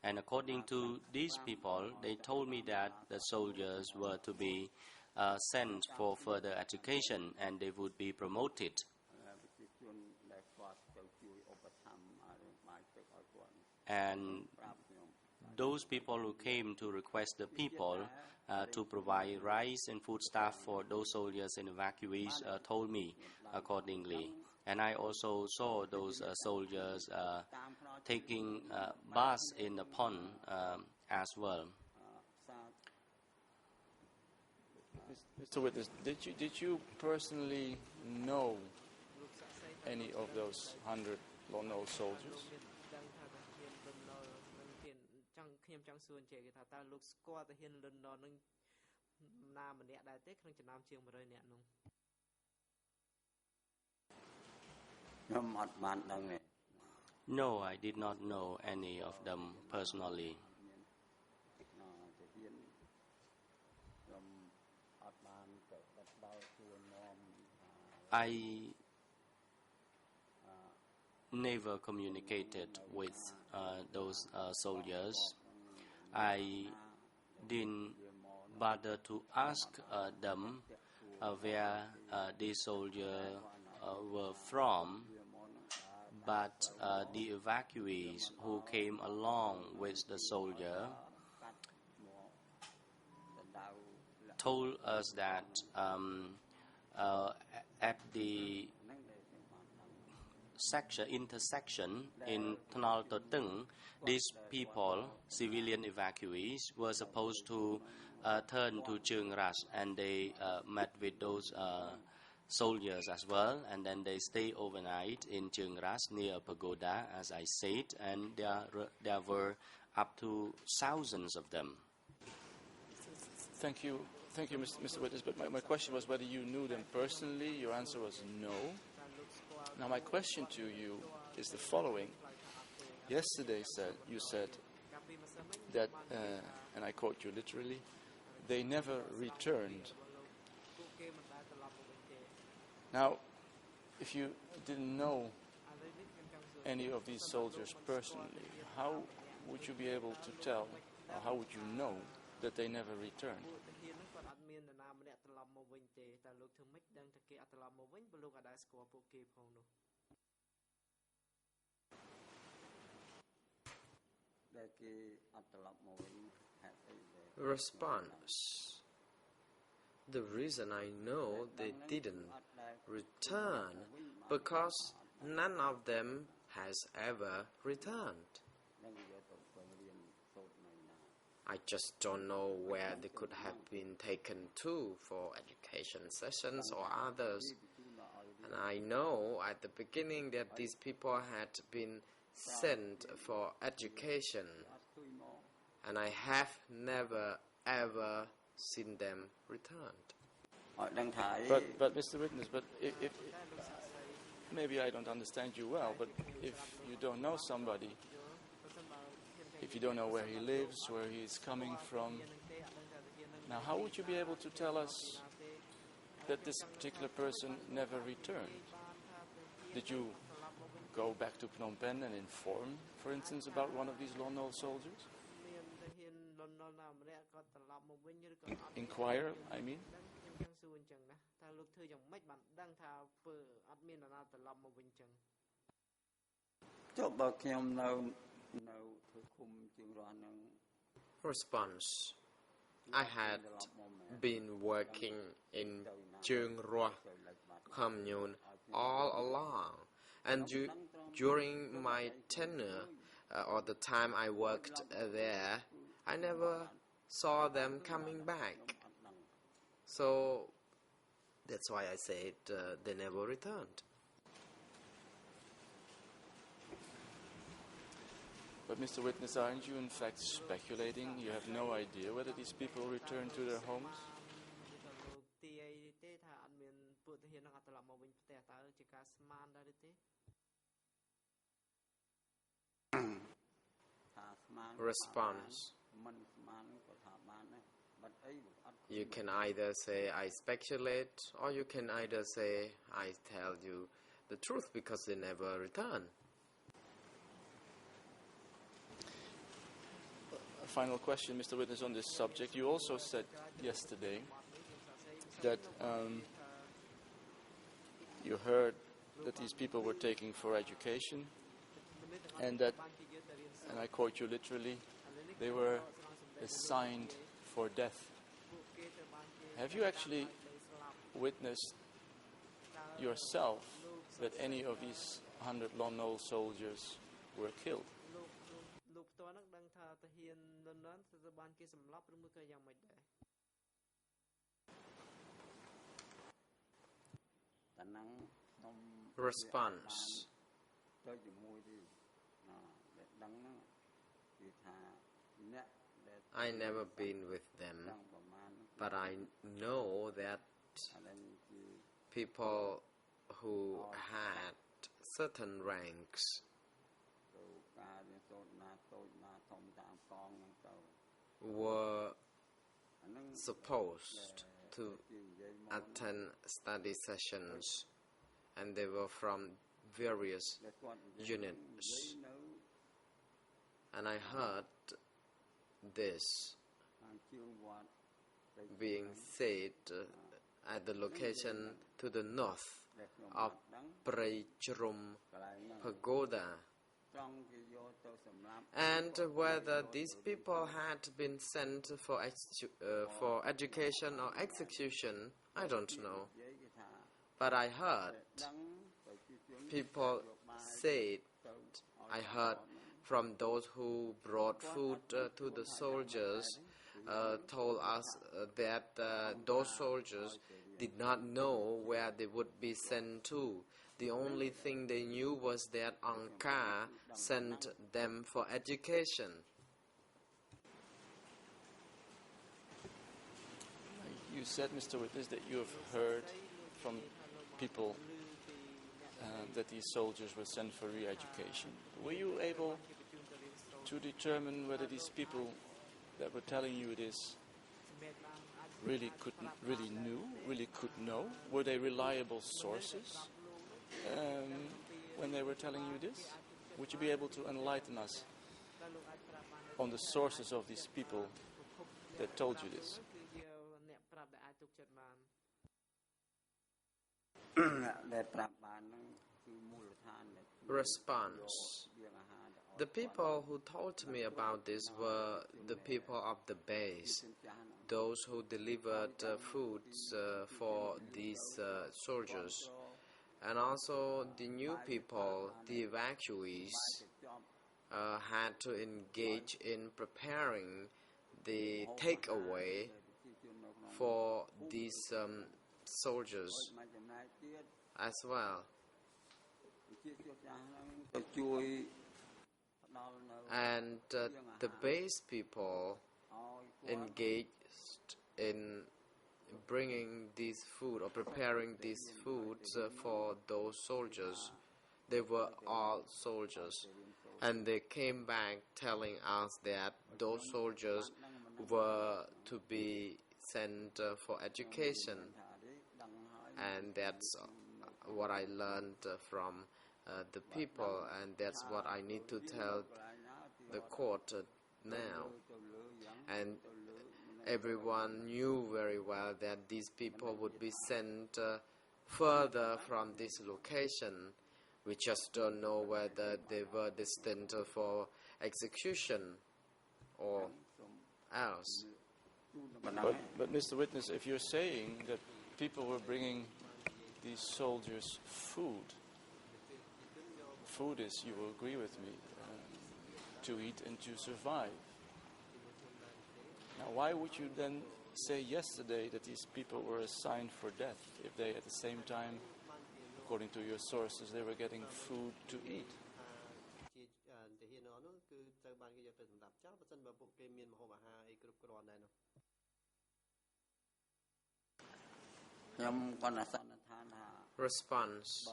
and according to these people, they told me that the soldiers were to be sent for further education and they would be promoted. And those people who came to request the people to provide rice and foodstuff for those soldiers and evacuees told me accordingly. And I also saw those soldiers taking baths in the pond as well. Mr. Witness, did you personally know any of those 100 Lono soldiers? ខ្ញុំចង់សួរអញ្ជើញគេថាតើលោកស្គាល់តាហ៊ានលន់ននឹងណាម្នាក់ដែរទេក្នុងចំណោមជាង100នាក់នោះ ខ្ញុំអត់បានដឹងទេ No, I did not know any of them personally. I never communicated with those soldiers. I didn't bother to ask them where these soldiers were from, but the evacuees who came along with the soldier told us that at the intersection in Tribunal Toteng, these people, civilian evacuees, were supposed to turn to Cheung Ras, and they met with those soldiers as well, and then they stay overnight in Cheung Ras near a pagoda, as I said, and there were up to thousands of them. Thank you, Mr. Witness. But my question was whether you knew them personally. Your answer was no. Now my question to you is the following. Yesterday you said that, and I quote you literally, they never returned. Now, if you didn't know any of these soldiers personally, how would you be able to tell, or how would you know that they never returned? Response. The reason I know they didn't return because none of them has ever returned. I just don't know where they could have been taken to for education sessions or others. And I know at the beginning that these people had been sent for education. And I have never ever seen them returned. But Mr. Witness, but maybe I don't understand you well, but if you don't know somebody, if you don't know where he lives, where he is coming from, now how would you be able to tell us that this particular person never returned? Did you go back to Phnom Penh and inform, for instance, about one of these lone wolf soldiers? Inquire, I mean? ថាលោកធ្វើយ៉ាងម៉េចបានដឹងថាពើអត់មាននរណាត្រឡប់មកវិញចឹង ចុះបើខ្ញុំនៅធ្វើឃុំជាងរស់នឹង Response: I had been working in Cheung Roa commune all along, and during my tenure, or the time I worked there, I never saw them coming back. So that's why I said they never returned. But Mr. Witness, aren't you in fact speculating? You have no idea whether these people return to their homes? Response: You can either say I speculate, or you can either say I tell you the truth because they never return. A final question, Mr. Witness, on this subject. You also said yesterday that you heard that these people were taken for education, and that, and I quote you literally, they were assigned for death. Have you actually witnessed yourself that any of these 100 lone wolf soldiers were killed? Response: I never been with them, but I know that people who had certain ranks were supposed to attend study sessions, and they were from various units. And I heard this being said at the location to the north of Prechrum Pagoda, and whether these people had been sent for education or execution, I don't know. But I heard people say, I heard from those who brought food to the soldiers, told us that those soldiers did not know where they would be sent to. The only thing they knew was that Angkar sent them for education. You said, Mr. Witness, that you have heard from people that these soldiers were sent for re-education. Were you able to determine whether these people that were telling you this really could know? Were they reliable sources when they were telling you this? Would you be able to enlighten us on the sources of these people that told you this? Response: The people who told me about this were the people of the base, those who delivered foods for these soldiers, and also the new people, the evacuees, had to engage in preparing the takeaway for these soldiers as well. And the base people engaged in bringing this food or preparing these foods for those soldiers. They were all soldiers, and they came back telling us that those soldiers were to be sent for education, and that's what I learned from the people, and that's what I need to tell the court now. And everyone knew very well that these people would be sent further from this location. We just don't know whether they were destined for execution or else. But Mr. Witness, if you're saying that people were bringing these soldiers food is, you will agree with me, to eat and to survive. Now, why would you then say yesterday that these people were assigned for death if they at the same time, according to your sources, they were getting food to eat? Response.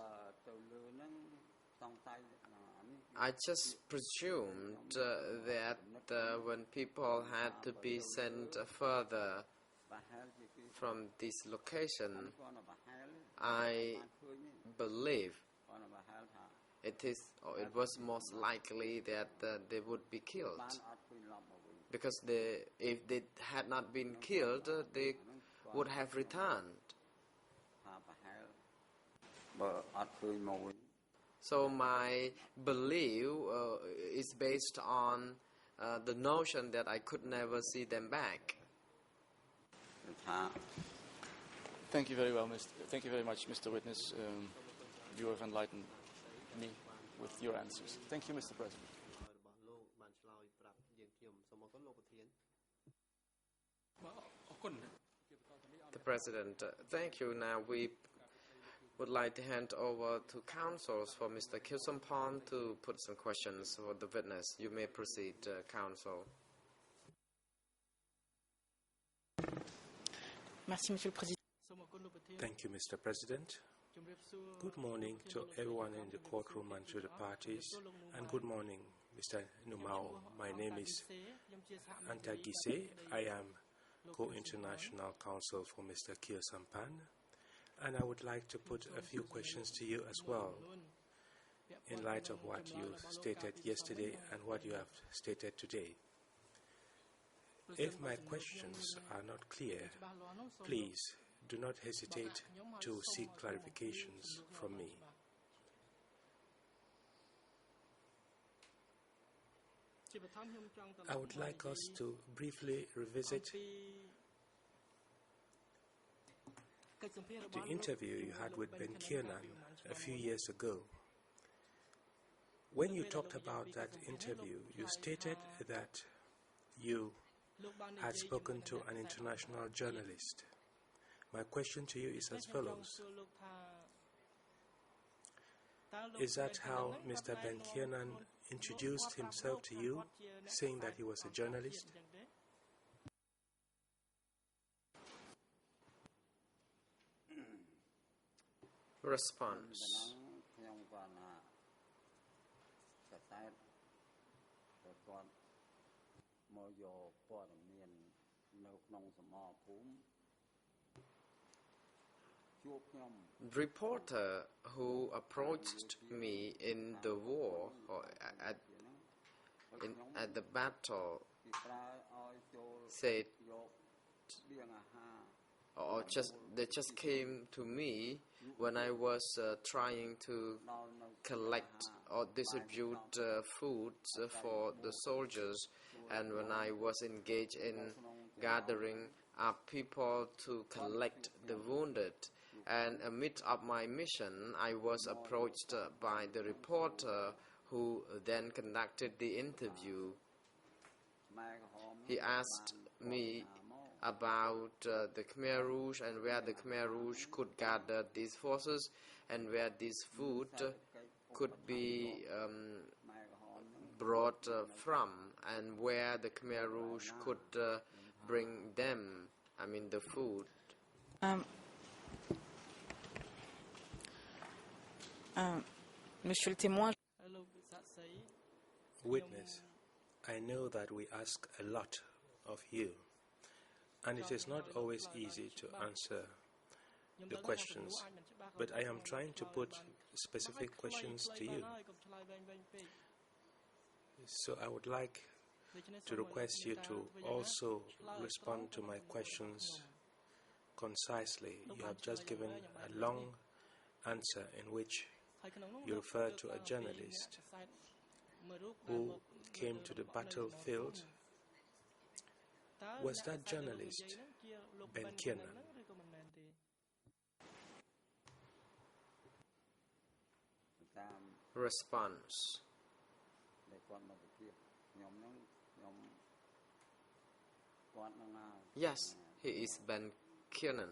I just presumed that when people had to be sent further from this location, I believe it was most likely that they would be killed, because if they had not been killed, they would have returned. So my belief is based on the notion that I could never see them back. Thank you very much, Mr. Witness. You have enlightened me with your answers. Thank you, Mr. President. The President, thank you. Now we would like to hand over to counsels for Mr. Kyusampon to put some questions for the witness. You may proceed, counsel. Thank you, Mr. President. Good morning to everyone in the courtroom and to the parties, and good morning, Mr. Numao. My name is Anta Gise. I am Co-International Counsel for Mr. Kyusampon, and I would like to put a few questions to you as well, in light of what you stated yesterday and what you have stated today. If my questions are not clear, please do not hesitate to seek clarifications from me. I would like us to briefly revisit the interview you had with Ben Kiernan a few years ago. When you talked about that interview, you stated that you had spoken to an international journalist. My question to you is as follows. Is that how Mr. Ben Kiernan introduced himself to you, saying that he was a journalist? Response. Reporter who approached me in the war or at the battle said, they just came to me when I was trying to collect or distribute food for the soldiers, and when I was engaged in gathering up people to collect the wounded. And amid of my mission, I was approached by the reporter who then conducted the interview. He asked me about the Khmer Rouge and where the Khmer Rouge could gather these forces and where this food could be brought from, and where the Khmer Rouge could bring them, the food, Monsieur le témoin, Witness, I know that we ask a lot of you, and it is not always easy to answer the questions, but I am trying to put specific questions to you. So I would like to request you to also respond to my questions concisely. You have just given a long answer in which you refer to a journalist who came to the battlefield. Was that journalist Ben Kiernan? Response. Yes, he is Ben Kiernan.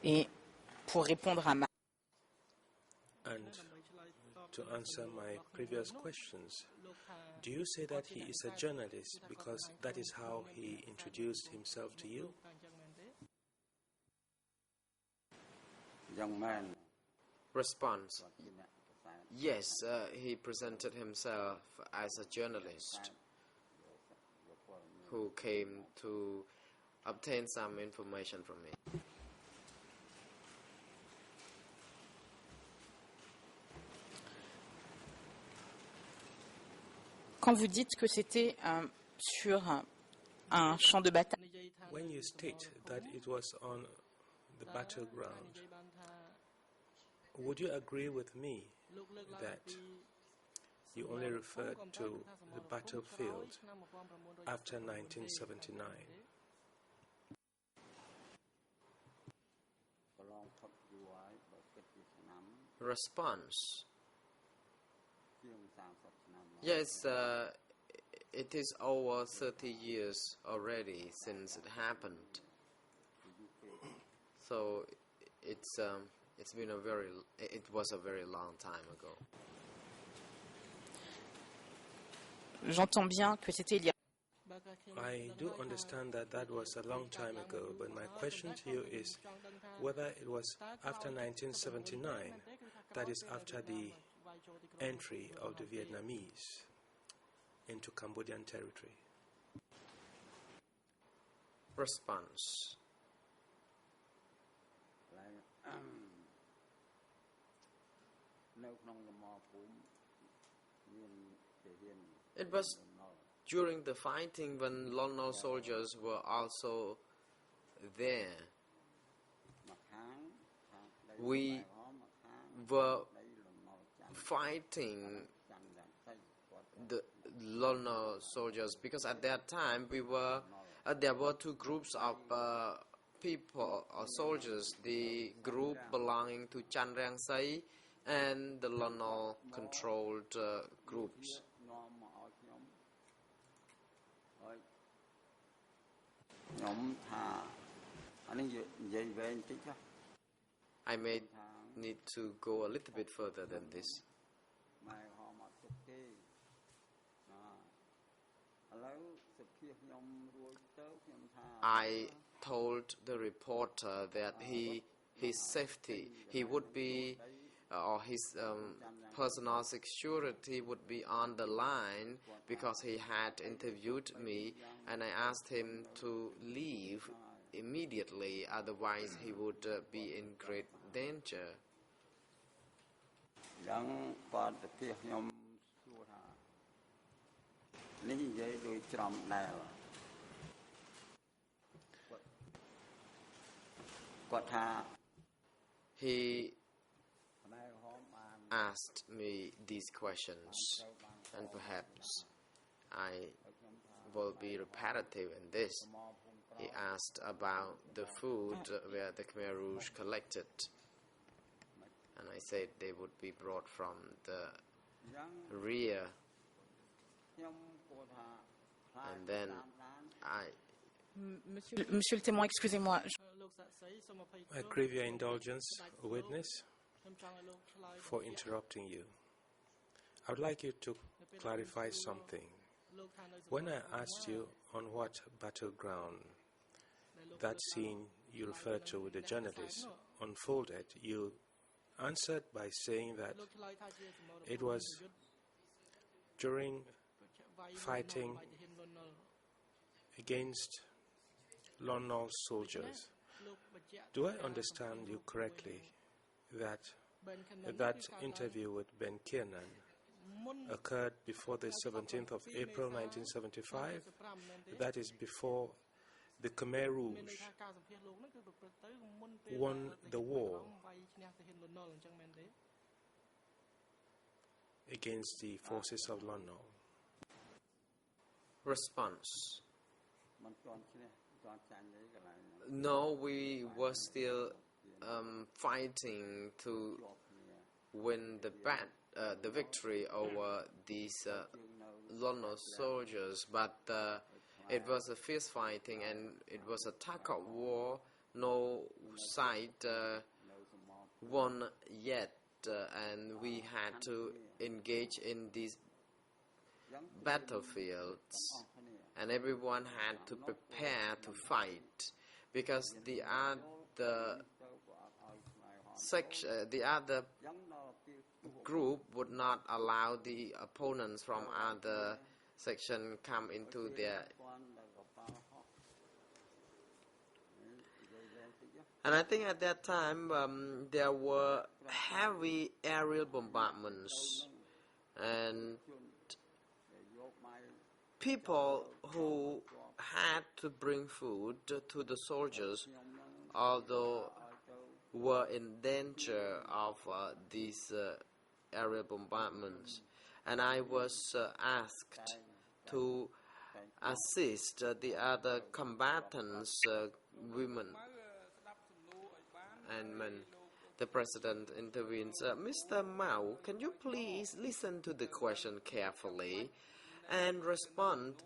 et pour répondre à ma... And to answer my previous questions, do you say that he is a journalist because that is how he introduced himself to you? Young man. Response. Yes, he presented himself as a journalist who came to obtain some information from me. Quand vous dites que c'était sur un champ de bataille, When you state that it was on the battleground, would you agree with me that you only referred to the battlefield after 1979? Response. Yes, it is over 30 years already since it happened. So it was a very long time ago. j'entends bien que c'était il y a... I do understand that that was a long time ago, but my question to you is whether it was after 1979, that is after the entry of the Vietnamese into Cambodian territory. Response. It was during the fighting when Lon Nol soldiers were also there. We were fighting the Lon Nol soldiers because at that time there were two groups of people or soldiers, the group belonging to Chan Rang Say and the Lon Nol controlled groups. I may need to go a little bit further than this. I told the reporter that his safety, he would be, or his personal security would be on the line because he had interviewed me, and I asked him to leave immediately, otherwise he would be in great danger. He asked me these questions, and perhaps I will be repetitive in this. He asked about the food where the Khmer Rouge collected, and I said they would be brought from the rear, and then Monsieur le témoin, excusez-moi. I crave your indulgence, witness, for interrupting you. I would like you to clarify something. When I asked you on what battleground that scene you referred to with the journalist unfolded, you answered by saying that it was during fighting against Lon Nol soldiers. Do I understand you correctly that that interview with Ben Kiernan occurred before the 17th of April 1975? That is before the Khmer Rouge won the war against the forces of Lon Nol. Response. No, we were still fighting to win the victory over these Lon Nol soldiers, but it was a fierce fighting and it was a tug of war. No side won yet, and we had to engage in these battlefields, and everyone had to prepare to fight because the other group would not allow the opponents from other section come into their. And I think at that time there were heavy aerial bombardments, and people who had to bring food to the soldiers, although were in danger of these aerial bombardments. And I was asked to assist the other combatants, women and men. The president intervenes. Mr. Mao, can you please listen to the question carefully and respond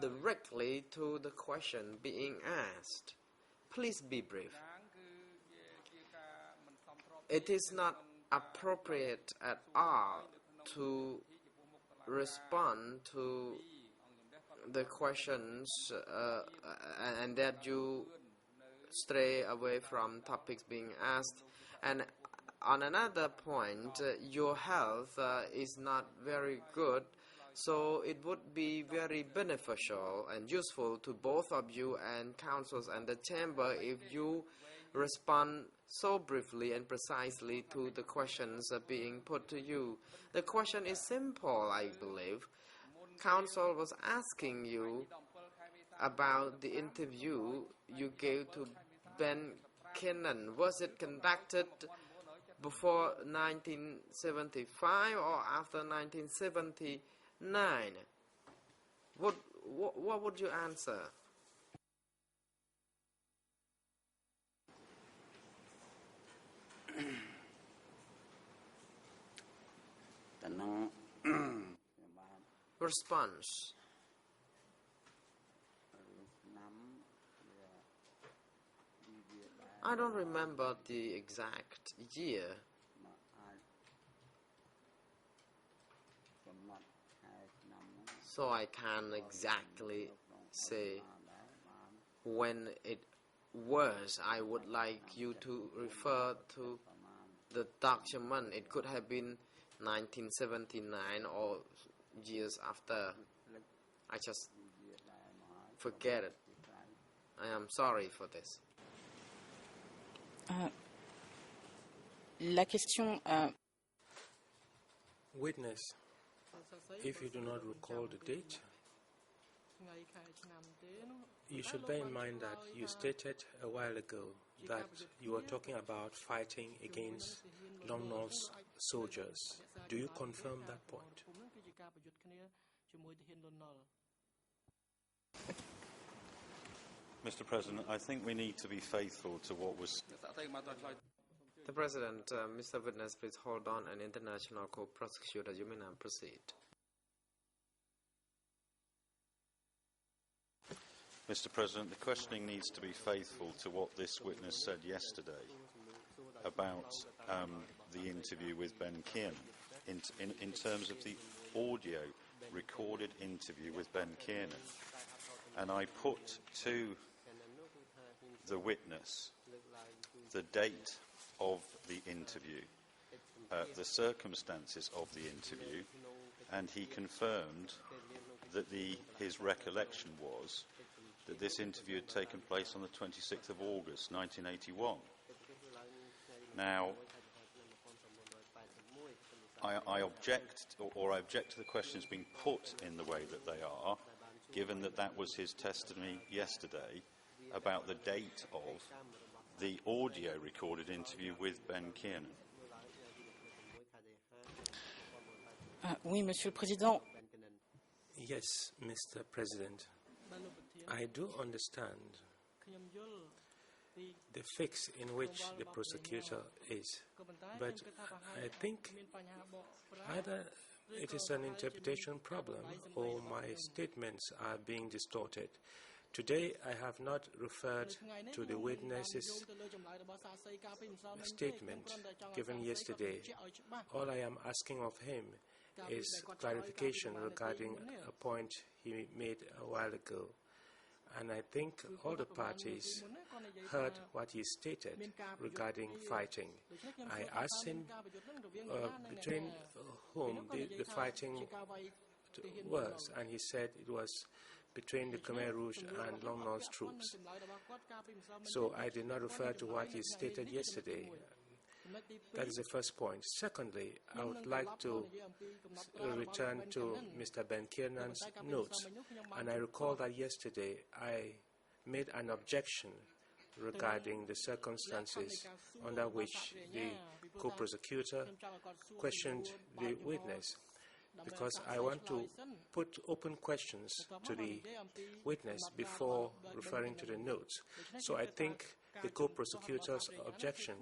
directly to the question being asked? Please be brief. It is not appropriate at all to respond to the questions and that you stray away from topics being asked. And on another point, your health is not very good, so it would be very beneficial and useful to both of you and councils and the chamber if you respond so briefly and precisely to the questions being put to you. The question is simple, I believe. Council was asking you about the interview you gave to Ben Kiernan. Was it conducted before 1975 or after 1979? What would you answer? Response. I don't remember the exact year. So I can't exactly say when it was. I would like you to refer to the document. It could have been 1979 or years after. I just forget it. I am sorry for this. La question. Witness, if you do not recall the date, you should bear in mind that you stated a while ago that you were talking about fighting against Lon Nol's soldiers. Do you confirm that point? Mr. President, I think we need to be faithful to what was... The President, Mr. Witness, please hold on. An international court prosecutor, you may now proceed. Mr. President, the questioning needs to be faithful to what this witness said yesterday about the interview with Ben Kiernan in terms of the audio recorded interview with Ben Kiernan, and I put to the witness the date of the interview, the circumstances of the interview, and he confirmed that his recollection was that this interview had taken place on the 26th of August 1981. Now, I object to the questions being put in the way that they are, given that that was his testimony yesterday about the date of the audio recorded interview with Ben Kiernan. Oui, Monsieur le Président. Yes, Mr. President. I do understand the fix in which the prosecutor is, but I think either it is an interpretation problem or my statements are being distorted. Today I have not referred to the witness's statement given yesterday. All I am asking of him is clarification regarding a point he made a while ago. And I think all the parties heard what he stated regarding fighting. I asked him between whom the fighting was, and he said it was between the Khmer Rouge and Long Nol's troops. So I did not refer to what he stated yesterday. That is the first point. Secondly, I would like to return to Mr. Ben Kiernan's notes. And I recall that yesterday I made an objection regarding the circumstances under which the co-prosecutor questioned the witness, because I want to put open questions to the witness before referring to the notes. So I think the co-prosecutor's objection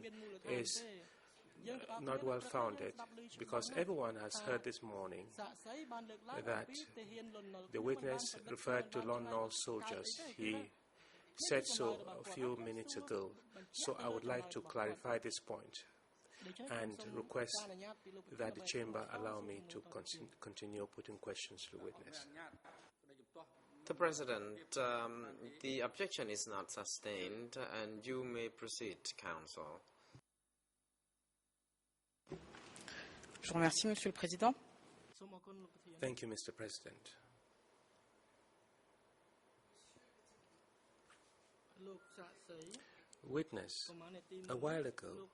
is not well founded, because everyone has heard this morning that the witness referred to Lon Nol soldiers. He said so a few minutes ago. So I would like to clarify this point and request that the chamber allow me to continue putting questions to the witness. The President, the objection is not sustained, and you may proceed, counsel. Je vous remercie, Monsieur le Président. Thank you, Mr. President. Witness, a while ago,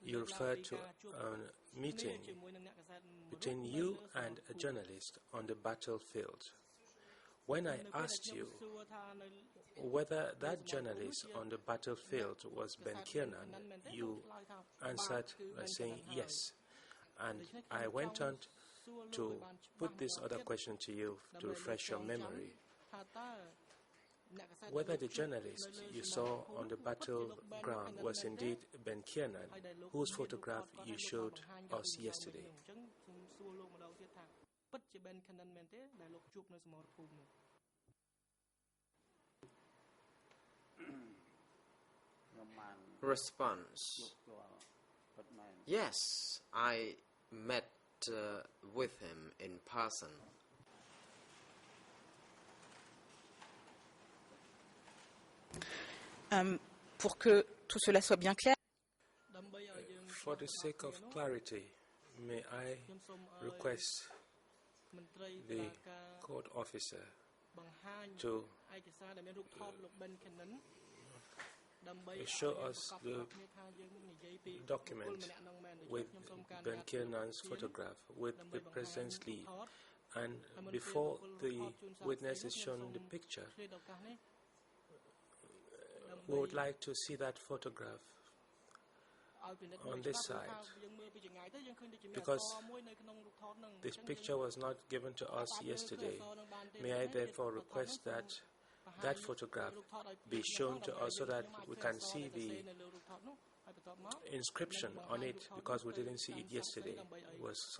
you referred to a meeting between you and a journalist on the battlefield. When I asked you whether that journalist on the battlefield was Ben Kiernan, you answered by saying yes. And I went on to put this other question to you to refresh your memory. Whether the journalist you saw on the battleground was indeed Ben Kiernan, whose photograph you showed us yesterday. Response. Yes, I met with him in person. Pour que tout cela soit bien clair. For the sake of clarity, may I request the court officer to show us the document with Ben Kiernan's photograph with the President's leave. And before the witness is shown the picture, we would like to see that photograph on this side, because this picture was not given to us yesterday. May I therefore request that that photograph be shown to us so that we can see the inscription on it, because we didn't see it yesterday. It was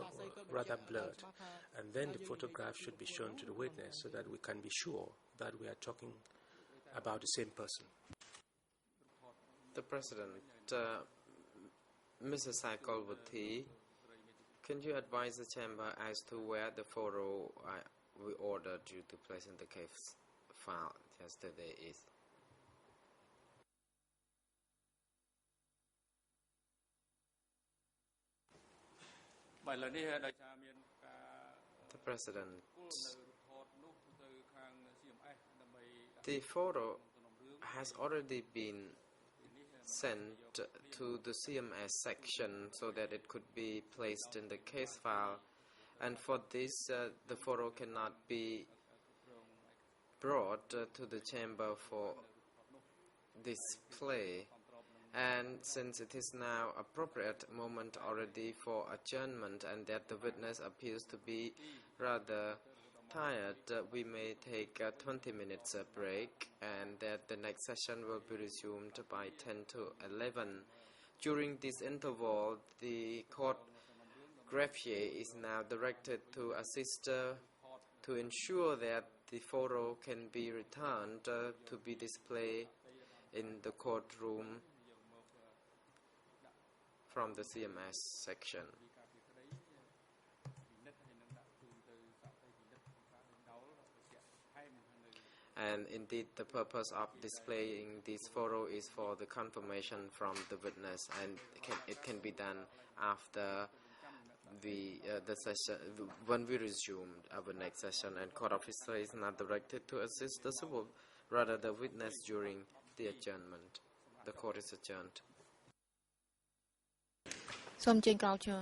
rather blurred. And then the photograph should be shown to the witness so that we can be sure that we are talking about the same person. The President, Mrs. Saikolwathi Can you advise the chamber as to where the photo we ordered you to place in the case file yesterday is? The President, the photo has already been sent to the CMS section so that it could be placed in the case file, and for this the photo cannot be brought to the chamber for display. And since it is now appropriate moment already for adjournment and that the witness appears to be rather tired, we may take a 20 minutes break, and that the next session will be resumed by 10 to 11. During this interval, the court greffier is now directed to assist to ensure that the photo can be returned to be displayed in the courtroom from the CMS section. And indeed, the purpose of displaying this photo is for the confirmation from the witness, and it can be done after the session, when we resume our next session. And court officer is not directed to assist the civil, rather the witness during the adjournment. The court is adjourned. សូមអញ្ជើញក្រោយឈរ